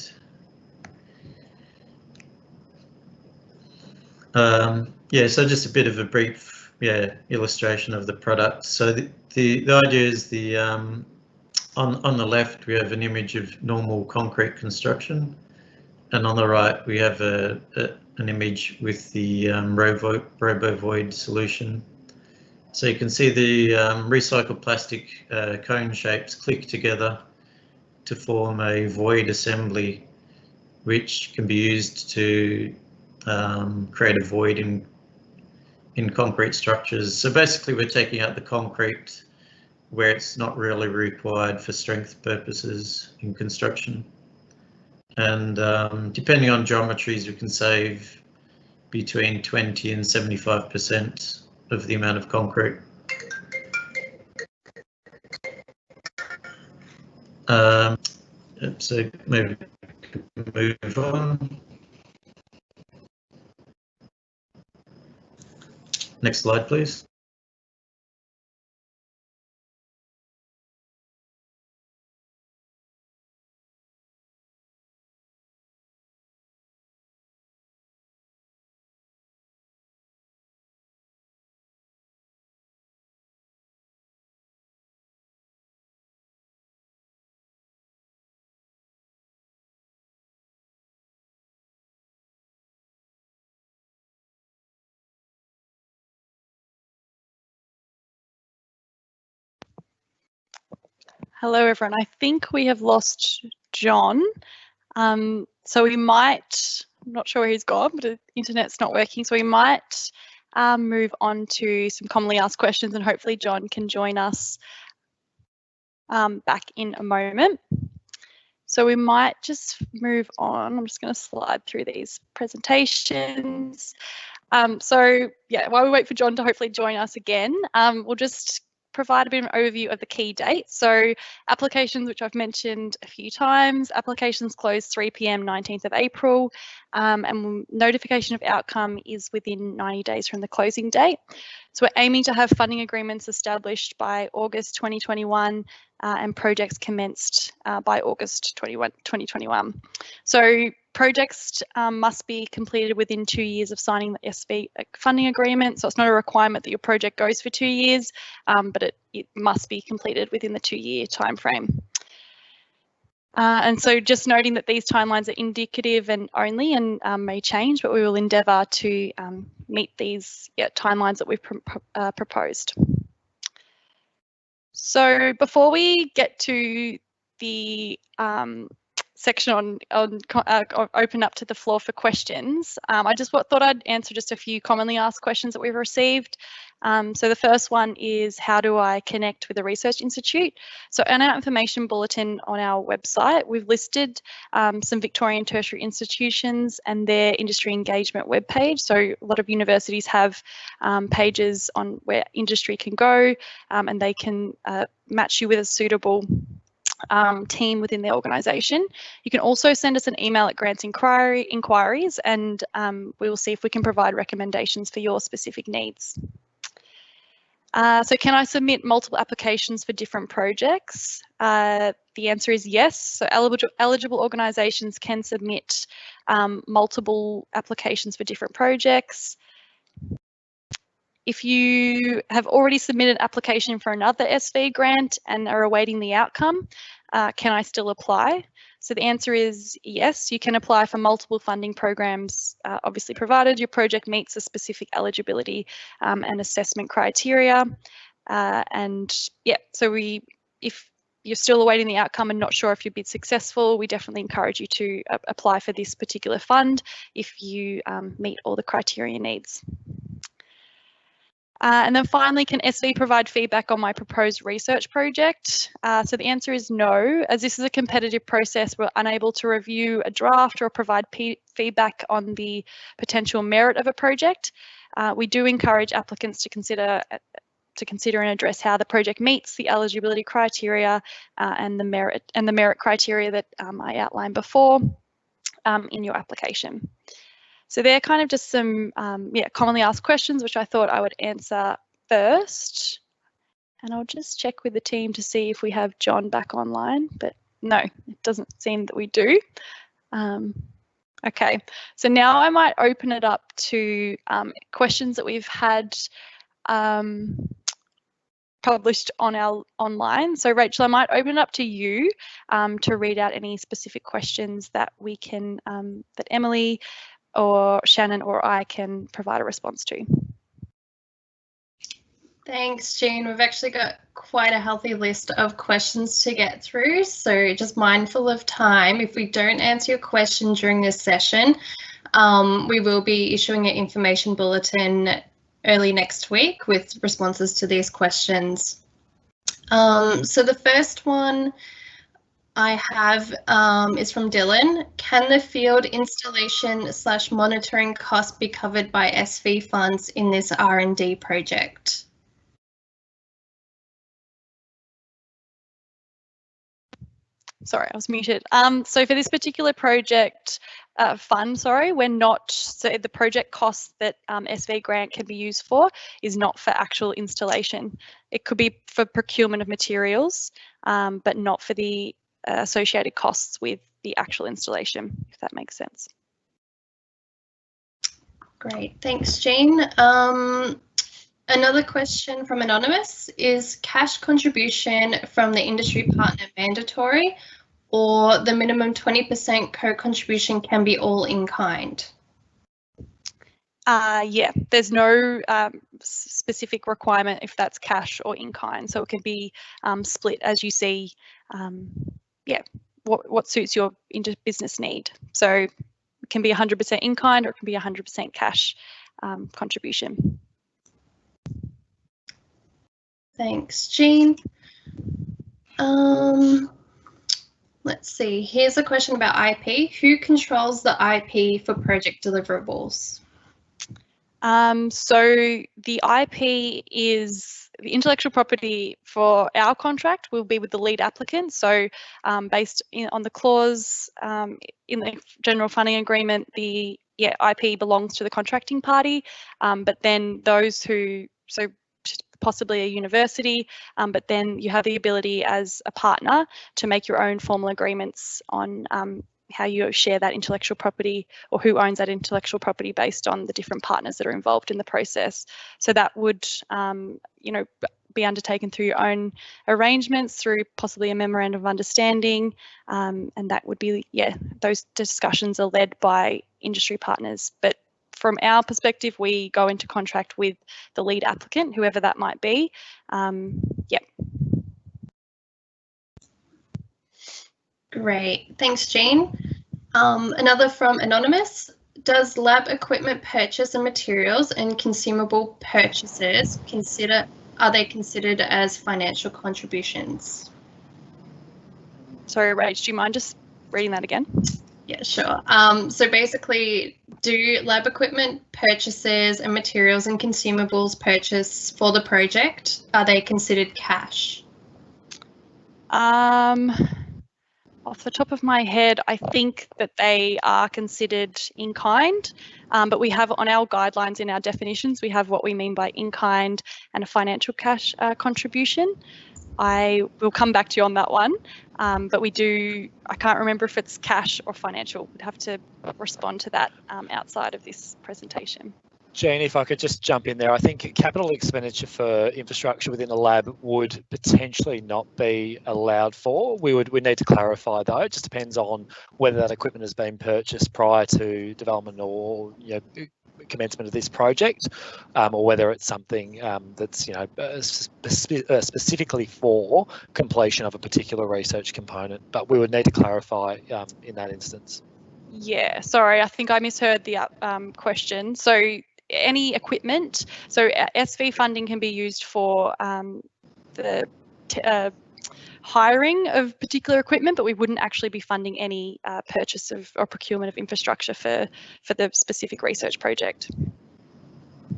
Yeah, so just a bit of a brief illustration of the product. So the idea is on the left we have an image of normal concrete construction, and on the right we have an image with the RoboVoid solution. So you can see the recycled plastic cone shapes click together to form a void assembly, which can be used to create a void in concrete structures. So basically we're taking out the concrete where it's not really required for strength purposes in construction. And depending on geometries, we can save between 20 and 75% of the amount of concrete. So maybe move on. Next slide, please. Hello, everyone. I think we have lost John. So we might, I'm not sure where he's gone, but the internet's not working. So we might move on to some commonly asked questions, and hopefully John can join us back in a moment. So we might just move on. I'm just going to slide through these presentations. So yeah, while we wait for John to hopefully join us again, we'll just provide a bit of an overview of the key dates. So applications, which I've mentioned a few times, applications close 3 p.m. 19th of April, and notification of outcome is within 90 days from the closing date. So we're aiming to have funding agreements established by August 2021 and projects commenced by August 2021. So projects must be completed within 2 years of signing the SV funding agreement. So it's not a requirement that your project goes for 2 years, but it must be completed within the 2-year timeframe. And so just noting that these timelines are indicative and only and may change, but we will endeavour to meet these timelines that we've proposed. So before we get to the section on open up to the floor for questions, I just thought I'd answer just a few commonly asked questions that we've received. So the first one is, how do I connect with the Research Institute? So in our information bulletin on our website, we've listed some Victorian tertiary institutions and their industry engagement webpage. So a lot of universities have pages on where industry can go, and they can match you with a suitable team within the organisation. You can also send us an email at grants inquiries, and we will see if we can provide recommendations for your specific needs. So can I submit multiple applications for different projects? The answer is yes. So eligible organisations can submit multiple applications for different projects. If you have already submitted an application for another SV grant and are awaiting the outcome, can I still apply? So the answer is yes, you can apply for multiple funding programs, obviously provided your project meets a specific eligibility and assessment criteria. And yeah, so if you're still awaiting the outcome and not sure if you'd be successful, we definitely encourage you to apply for this particular fund if you meet all the criteria needs. And then finally, can SV provide feedback on my proposed research project? So the answer is no. As this is a competitive process, we're unable to review a draft or provide feedback on the potential merit of a project. We do encourage applicants to consider and address how the project meets the eligibility criteria and the merit criteria that I outlined before in your application. So they're kind of just some commonly asked questions, which I thought I would answer first. And I'll just check with the team to see if we have John back online, but no, it doesn't seem that we do. Okay, so now I might open it up to questions that we've had published on our online. So Rachel, I might open it up to you to read out any specific questions that we can, that Emily or Shannon or I can provide a response to. Thanks, Jean. We've actually got quite a healthy list of questions to get through, so just mindful of time. If we don't answer your question during this session, we will be issuing an information bulletin early next week with responses to these questions. So the first one I have is from Dylan. Can the field installation / monitoring cost be covered by SV funds in this R&D project? Sorry, I was muted. So for this particular project fund, we're not, so the project cost that SV grant can be used for is not for actual installation. It could be for procurement of materials, but not for the associated costs with the actual installation, if that makes sense. Great, thanks, Jean. Another question from Anonymous, is cash contribution from the industry partner mandatory, or the minimum 20% co-contribution can be all in kind? Yeah, there's no specific requirement if that's cash or in kind, so it can be split as you see, yeah, what suits your business need. So it can be 100% in kind or it can be 100% cash contribution. Thanks, Jean. Let's see, here's a question about IP. Who controls the IP for project deliverables? So the IP is the intellectual property for our contract will be with the lead applicant. So based on the clause in the general funding agreement, the IP belongs to the contracting party, but then those who, so possibly a university, but then you have the ability as a partner to make your own formal agreements on how you share that intellectual property, or who owns that intellectual property based on the different partners that are involved in the process. So that would, you know, be undertaken through your own arrangements, through possibly a memorandum of understanding, and that would be, yeah, those discussions are led by industry partners. But from our perspective, we go into contract with the lead applicant, whoever that might be. Yeah. Great, thanks, Jean. Another from Anonymous. Does lab equipment purchase and materials and consumable purchases are they considered as financial contributions? Sorry, Rach, do you mind just reading that again? Yeah, sure. So basically, do lab equipment purchases and materials and consumables purchase for the project, are they considered cash? Off the top of my head, I think that they are considered in kind, but we have on our guidelines, in our definitions, we have what we mean by in kind and a financial cash contribution. I will come back to you on that one, but we do, I can't remember if it's cash or financial. We'd have to respond to that outside of this presentation. Jean, if I could just jump in there, I think capital expenditure for infrastructure within a lab would potentially not be allowed for. We need to clarify though. It just depends on whether that equipment has been purchased prior to development or, you know, commencement of this project, or whether it's something that's, you know, specifically for completion of a particular research component. But we would need to clarify in that instance. Yeah, sorry, I think I misheard the question. So any equipment, so SV funding can be used for the hiring of particular equipment, but we wouldn't actually be funding any purchase of or procurement of infrastructure for the specific research project.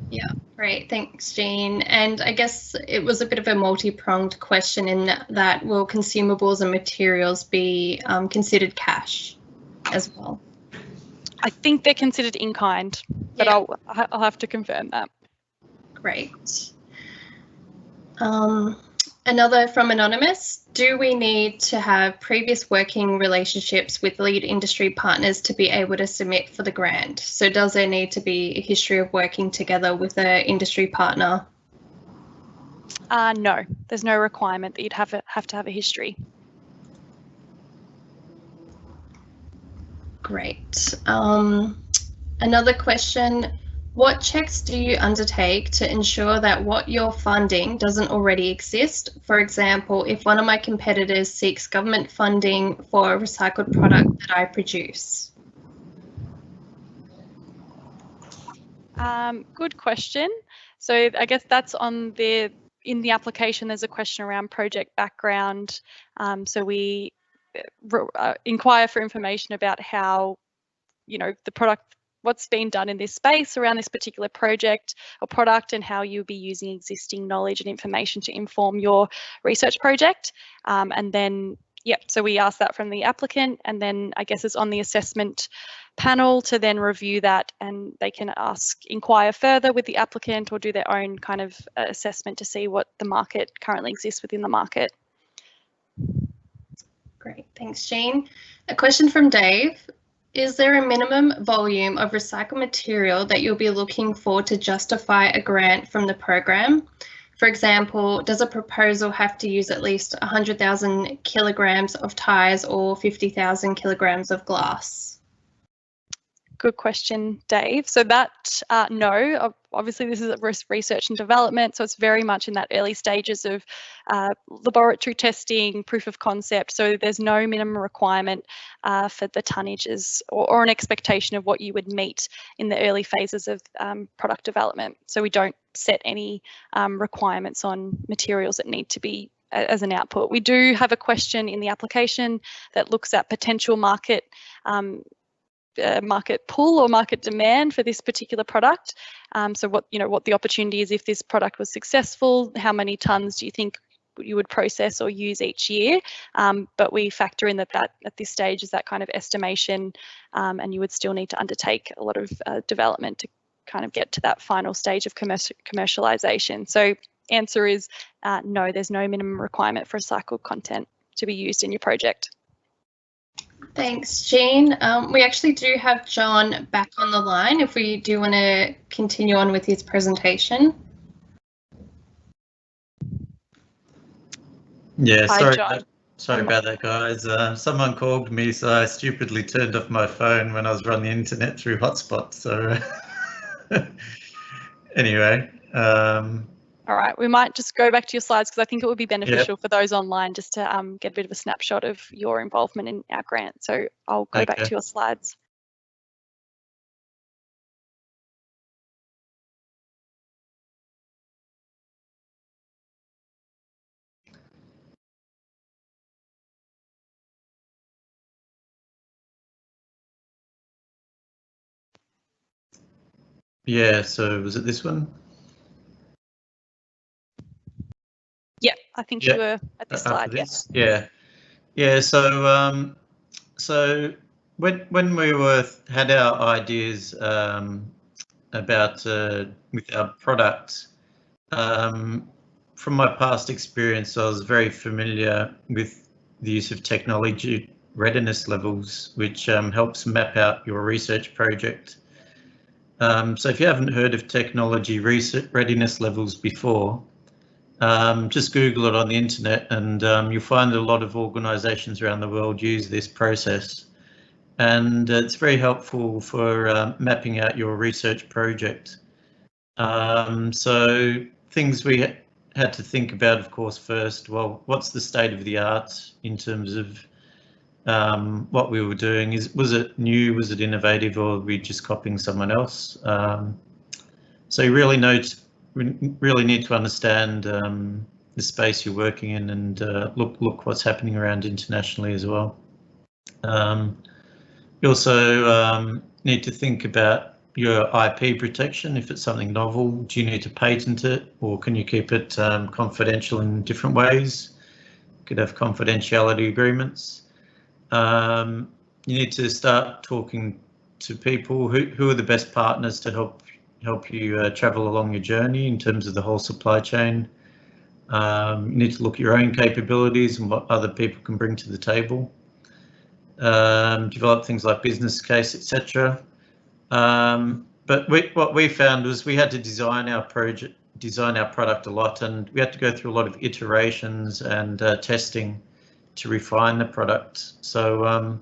Yeah, great. Thanks, Jean. And I guess it was a bit of a multi-pronged question in that will consumables and materials be considered cash as well? I think they're considered in kind, but yeah. I'll have to confirm that. Great. Another from Anonymous. Do we need to have previous working relationships with lead industry partners to be able to submit for the grant? So does there need to be a history of working together with an industry partner? No, there's no requirement that you'd have to have a history. Great. Another question, what checks do you undertake to ensure that what you're funding doesn't already exist? For example, if one of my competitors seeks government funding for a recycled product that I produce. Good question. So I guess that's on in the application, there's a question around project background. So we inquire for information about how, you know, the product, what's been done in this space around this particular project or product, and how you'll be using existing knowledge and information to inform your research project. And then, yep, so we ask that from the applicant, and then I guess it's on the assessment panel to then review that, and they can inquire further with the applicant or do their own kind of assessment to see what the market currently exists within the market. Great, thanks, Jean. A question from Dave. Is there a minimum volume of recycled material that you'll be looking for to justify a grant from the program? For example, does a proposal have to use at least 100,000 kilograms of tyres or 50,000 kilograms of glass? Good question, Dave. So that, no, obviously this is research and development, so it's very much in that early stages of laboratory testing, proof of concept. So there's no minimum requirement for the tonnages or an expectation of what you would meet in the early phases of product development. So we don't set any requirements on materials that need to be as an output. We do have a question in the application that looks at potential market pull or market demand for this particular product. So what the opportunity is if this product was successful, how many tonnes do you think you would process or use each year? But we factor in that at this stage is that kind of estimation, and you would still need to undertake a lot of development to kind of get to that final stage of commercialization. So answer is no, there's no minimum requirement for recycled content to be used in your project. Thanks, Jean. We actually do have John back on the line if we do want to continue on with his presentation. Yeah, Hi, sorry. John. Sorry about that, guys. Someone called me, so I stupidly turned off my phone when I was running the internet through hotspot. So anyway. All right, we might just go back to your slides because I think it would be beneficial for those online just to get a bit of a snapshot of your involvement in our grant. So I'll go back to your slides. Yeah, so was it this one? Yeah, I think you were at this slide. Yes. Yeah, yeah. So when we had our ideas about with our product, from my past experience, I was very familiar with the use of technology readiness levels, which helps map out your research project. So if you haven't heard of technology research readiness levels before, just Google it on the internet and you'll find a lot of organisations around the world use this process. And it's very helpful for mapping out your research project. So things we had to think about, of course, first, well, what's the state of the art in terms of what we were doing? Was it new, was it innovative, or were we just copying someone else? So you really need to understand the space you're working in and look what's happening around internationally as well. You also need to think about your IP protection. If it's something novel, do you need to patent it, or can you keep it confidential in different ways? You could have confidentiality agreements. You need to start talking to people who are the best partners to help you travel along your journey in terms of the whole supply chain. You need to look at your own capabilities and what other people can bring to the table. Develop things like business case, etc. But what we found was we had to design our product a lot, and we had to go through a lot of iterations and testing to refine the product. So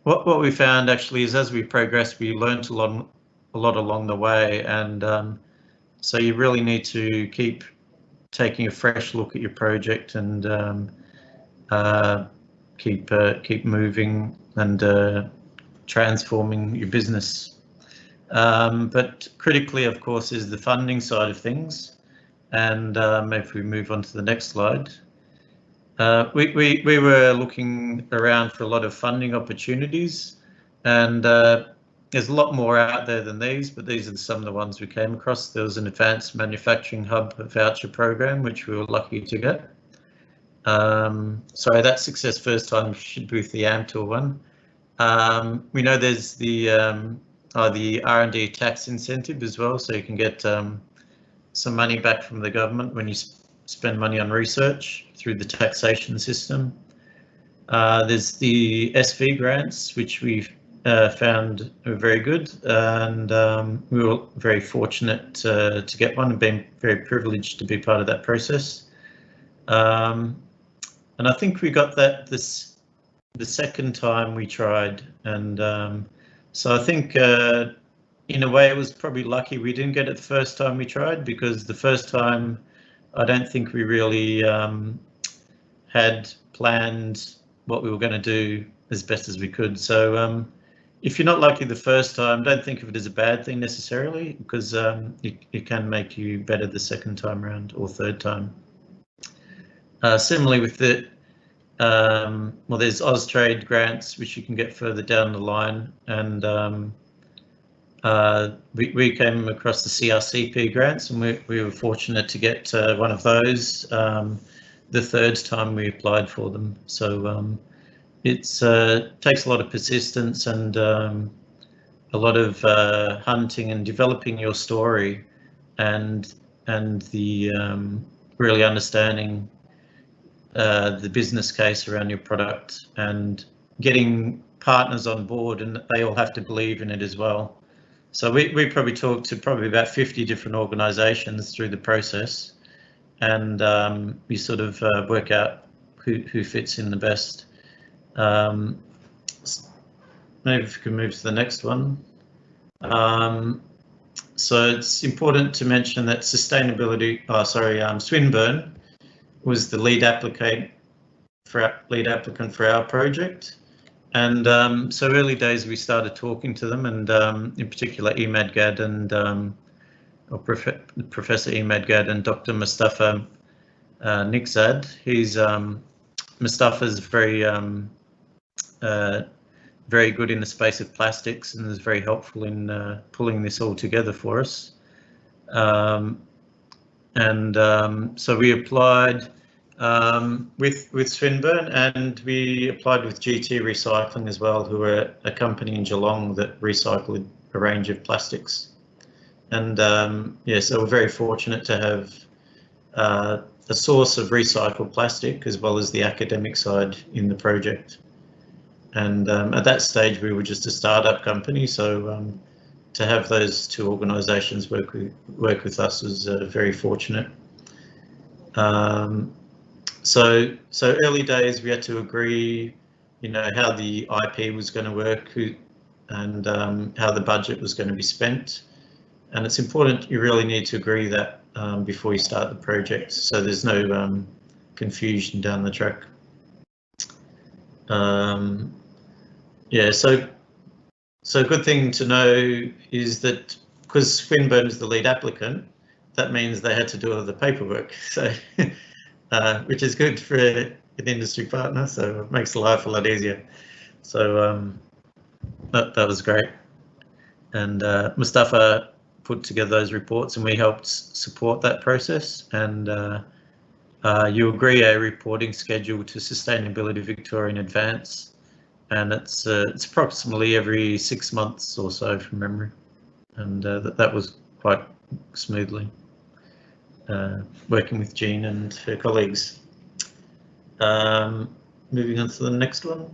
what we found actually is as we progressed, we learned a lot along the way, and so you really need to keep taking a fresh look at your project and keep moving and transforming your business. But critically, of course, is the funding side of things. And if we move on to the next slide, we were looking around for a lot of funding opportunities, and there's a lot more out there than these, but these are some of the ones we came across. There was an Advanced Manufacturing Hub voucher program, which we were lucky to get. Sorry, that Success First Time should be with the AmTour one. We know there's the R&D tax incentive as well, so you can get some money back from the government when you spend money on research through the taxation system. There's the SV grants, which we've found are very good, and we were very fortunate to get one and been very privileged to be part of that process. And I think we got that the second time we tried, and so I think in a way it was probably lucky we didn't get it the first time we tried, because the first time I don't think we really had planned what we were going to do as best as we could. So if you're not lucky the first time, don't think of it as a bad thing necessarily, because it can make you better the second time around or third time. Similarly with the, well, there's Austrade grants, which you can get further down the line, and we came across the CRCP grants, and we were fortunate to get one of those the third time we applied for them. So it takes a lot of persistence and a lot of hunting and developing your story, and the really understanding the business case around your product and getting partners on board, and they all have to believe in it as well. So we probably talked to probably about 50 different organisations through the process, and we sort of work out who fits in the best. Maybe if we can move to the next one. So it's important to mention that Swinburne was the lead applicant for our project, and so early days we started talking to them, and in particular Emad and Professor Emad and Dr. Mustafa Nikzad. Mustafa's very good in the space of plastics and is very helpful in pulling this all together for us. So we applied with Swinburne, and we applied with GT Recycling as well, who are a company in Geelong that recycle a range of plastics. And yeah, so we're very fortunate to have a source of recycled plastic as well as the academic side in the project. And at that stage, we were just a startup company, so to have those two organisations work with us was very fortunate. So early days, we had to agree, how the IP was going to work, and how the budget was going to be spent. And it's important, you really need to agree that before you start the project, so there's no confusion down the track. Yeah, so a good thing to know is that because Swinburne is the lead applicant, that means they had to do all the paperwork. So, which is good for an industry partner, so it makes life a lot easier. So that was great. And Mustafa put together those reports, and we helped support that process. And you agree a reporting schedule to Sustainability Victoria in advance. And it's approximately every 6 months or so from memory, and that was quite smoothly working with Jean and her colleagues. Moving on to the next one.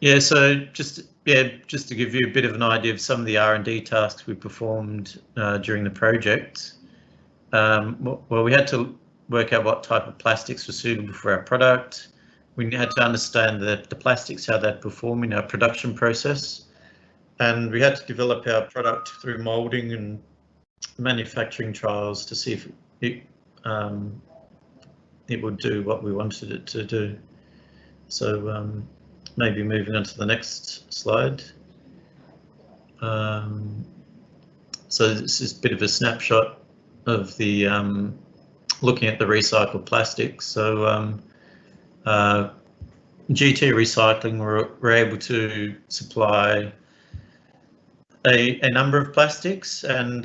Yeah, so just to give you a bit of an idea of some of the R&D tasks we performed during the project. Well, we had to work out what type of plastics were suitable for our product. We had to understand the plastics, how they'd perform in our production process. And we had to develop our product through moulding and manufacturing trials to see if it would do what we wanted it to do. So maybe moving on to the next slide. So this is a bit of a snapshot of the looking at the recycled plastics. So GT Recycling were able to supply a number of plastics, and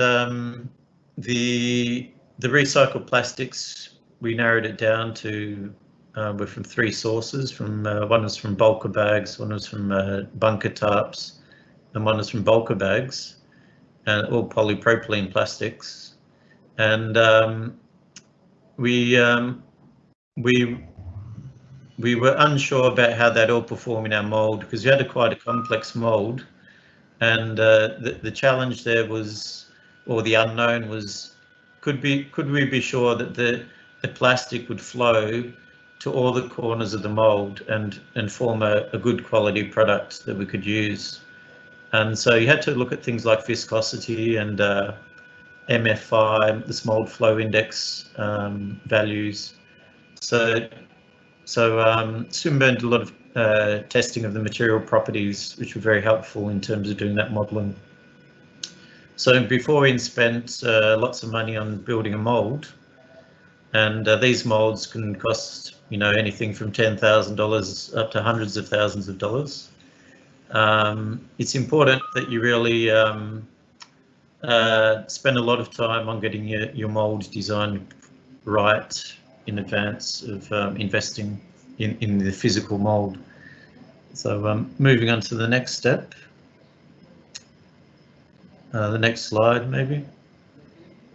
the recycled plastics, we narrowed it down to were from 3 sources. One was from bulker bags, one was from bunker tarps, and one was from bulker bags, and all polypropylene plastics. And we were unsure about how they'd all perform in our mould, because we had quite a complex mould, and the challenge there was, or the unknown was, could we be sure that the plastic would flow to all the corners of the mould and form a good quality product that we could use. And so you had to look at things like viscosity and MFI, this mould flow index values. So Swinburne did a lot of testing of the material properties, which were very helpful in terms of doing that modelling. So before we spent lots of money on building a mould, and these moulds can cost anything from $10,000 up to hundreds of thousands of dollars. It's important that you really spend a lot of time on getting your mould designed right in advance of investing in the physical mould. So moving on to the next step. The next slide, maybe.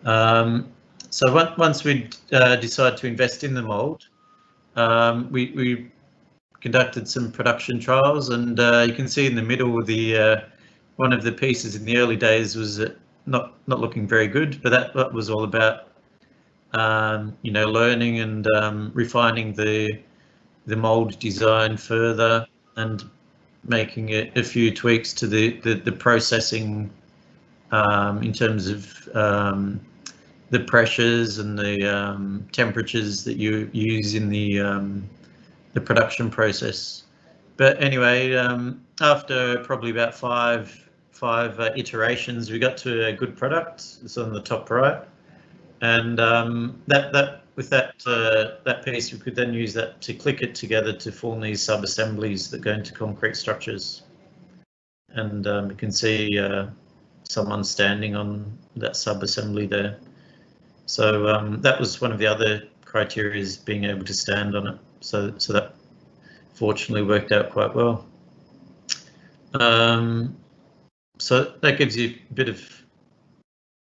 So once we decide to invest in the mould, We conducted some production trials, and you can see in the middle the one of the pieces in the early days was not looking very good, but that was all about learning and refining the mold design further and making a few tweaks to the processing in terms of the pressures and the temperatures that you use in the production process. But anyway, after probably about five iterations, we got to a good product. It's on the top right, and with that piece, we could then use that to click it together to form these sub-assemblies that go into concrete structures. And you can see someone standing on that sub-assembly there. So that was one of the other criteria, is being able to stand on it. So that fortunately worked out quite well. So that gives you a bit of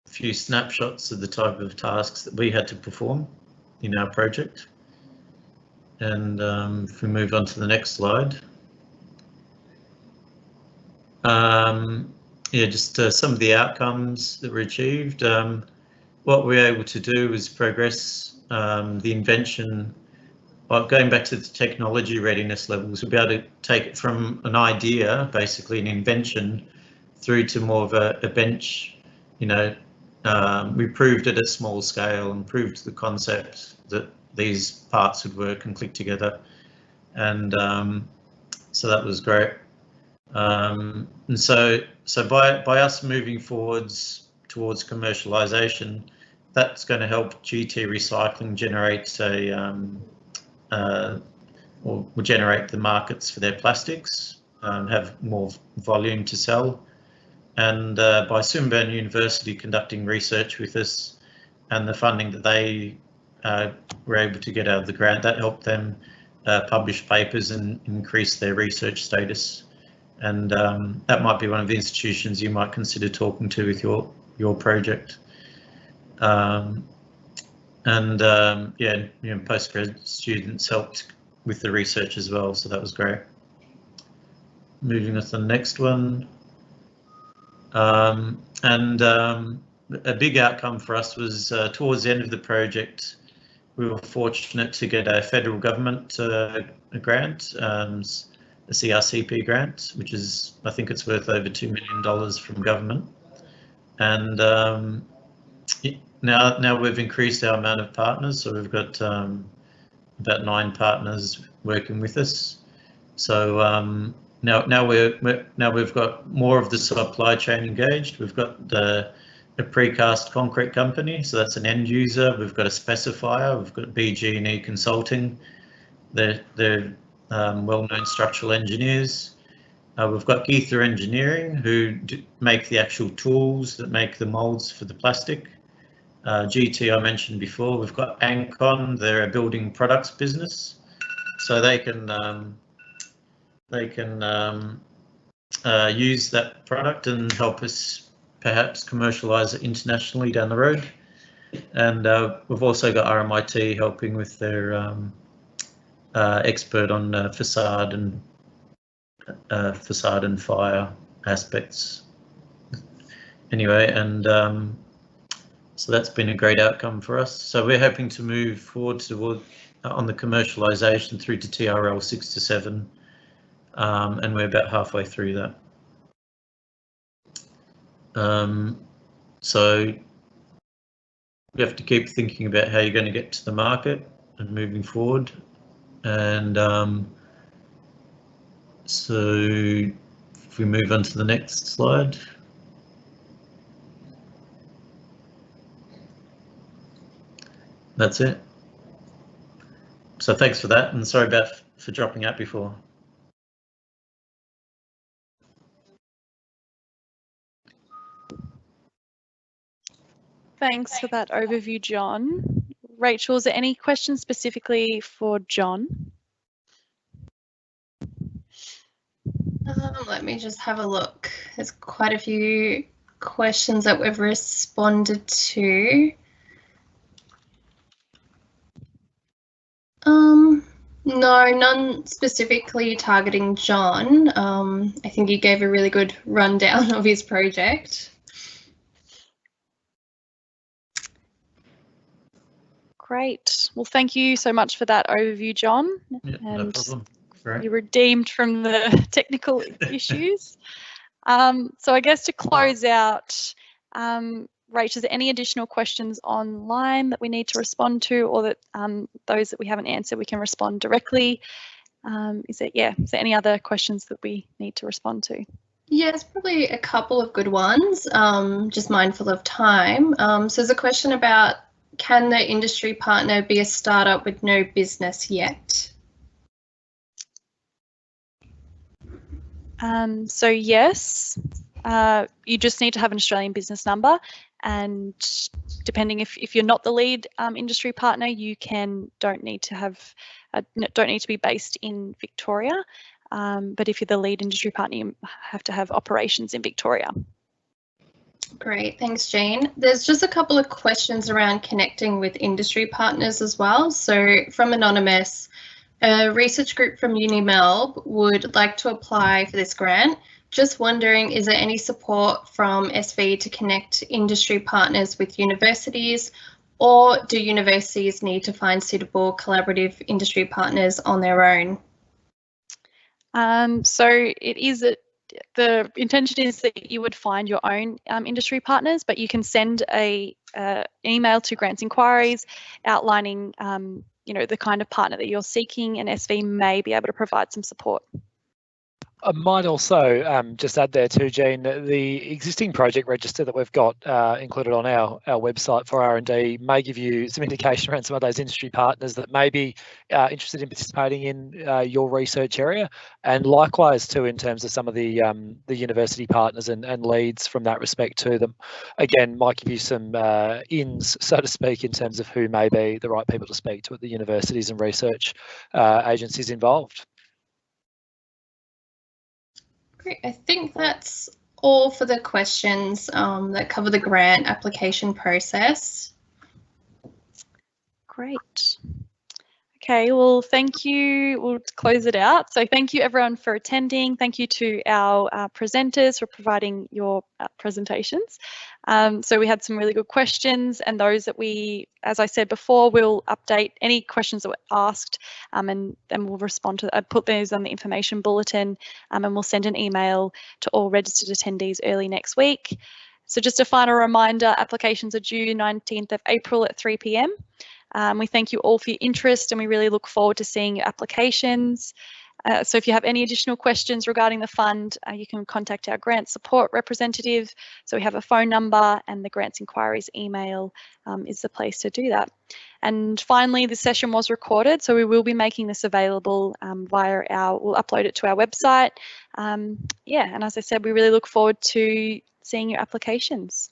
a few snapshots of the type of tasks that we had to perform in our project. And if we move on to the next slide. Yeah, just some of the outcomes that were achieved. What we were able to do was progress the invention, going back to the technology readiness levels. We'll be able to take it from an idea, basically an invention, through to more of a bench. We proved at a small scale and proved the concept that these parts would work and click together, and so that was great. And so by us moving forwards towards commercialization, that's going to help GT Recycling generate or generate the markets for their plastics, have more volume to sell. And by Swinburne University conducting research with us and the funding that they were able to get out of the grant, that helped them publish papers and increase their research status. And that might be one of the institutions you might consider talking to with your project. Yeah, postgrad students helped with the research as well, so that was great. Moving on to the next one. A big outcome for us was towards the end of the project, we were fortunate to get a federal government grant, a CRCP grant, which is, I think it's worth over $2 million from government. And now we've increased our amount of partners, so we've got about 9 partners working with us. So now we've got more of the supply chain engaged. We've got a precast concrete company, so that's an end user. We've got a specifier. We've got BG&E Consulting. They're well-known structural engineers. We've got Geether Engineering, who make the actual tools that make the molds for the plastic. GT I mentioned before. We've got Ancon. They're a building products business, so they can use that product and help us perhaps commercialise it internationally down the road. And we've also got RMIT helping with their expert on facade and fire aspects. Anyway, and so that's been a great outcome for us. So we're hoping to move forward on the commercialisation through to TRL 6 to 7, and we're about halfway through that. So you have to keep thinking about how you're going to get to the market and moving forward. And so if we move on to the next slide. That's it. So thanks for that, and sorry for dropping out before. Thanks for that overview, John. Rachel, is there any questions specifically for John? Let me just have a look. There's quite a few questions that we've responded to. No, none specifically targeting John. I think he gave a really good rundown of his project. Great. Well, thank you so much for that overview, John. Yeah, no And problem. Great. you redeemed from the technical issues. So I guess to close out, Rach, is there any additional questions online that we need to respond to, or that those that we haven't answered we can respond directly? Is there any other questions that we need to respond to? Yeah, it's probably a couple of good ones, just mindful of time. So there's a question about, can the industry partner be a startup with no business yet? So yes, you just need to have an Australian business number, and depending if you're not the lead industry partner, you don't need to be based in Victoria. But if you're the lead industry partner, you have to have operations in Victoria. Great, thanks, Jane. There's just a couple of questions around connecting with industry partners as well. So from Anonymous, a research group from UniMelb would like to apply for this grant. Just wondering, is there any support from SV to connect industry partners with universities, or do universities need to find suitable collaborative industry partners on their own? So the intention is that you would find your own industry partners, but you can send an email to Grants Inquiries outlining the kind of partner that you're seeking, and SV may be able to provide some support. I might also just add there too, Jean, the existing project register that we've got included on our website for R&D may give you some indication around some of those industry partners that may be interested in participating in your research area, and likewise too in terms of some of the university partners and leads from that respect to them. Again, might give you some ins, so to speak, in terms of who may be the right people to speak to at the universities and research agencies involved. Great. I think that's all for the questions that cover the grant application process. Great. Okay, well, thank you. We'll close it out. So thank you everyone for attending. Thank you to our presenters for providing your presentations. So we had some really good questions, and those that we, as I said before, we'll update any questions that were asked, and then we'll respond to, put those on the information bulletin, and we'll send an email to all registered attendees early next week. So just a final reminder, applications are due 19th of April at 3 p.m. We thank you all for your interest, and we really look forward to seeing your applications. So if you have any additional questions regarding the fund, you can contact our grant support representative. So we have a phone number, and the Grants Inquiries email is the place to do that. And finally, the session was recorded, so we will be making this available we'll upload it to our website. And as I said, we really look forward to seeing your applications.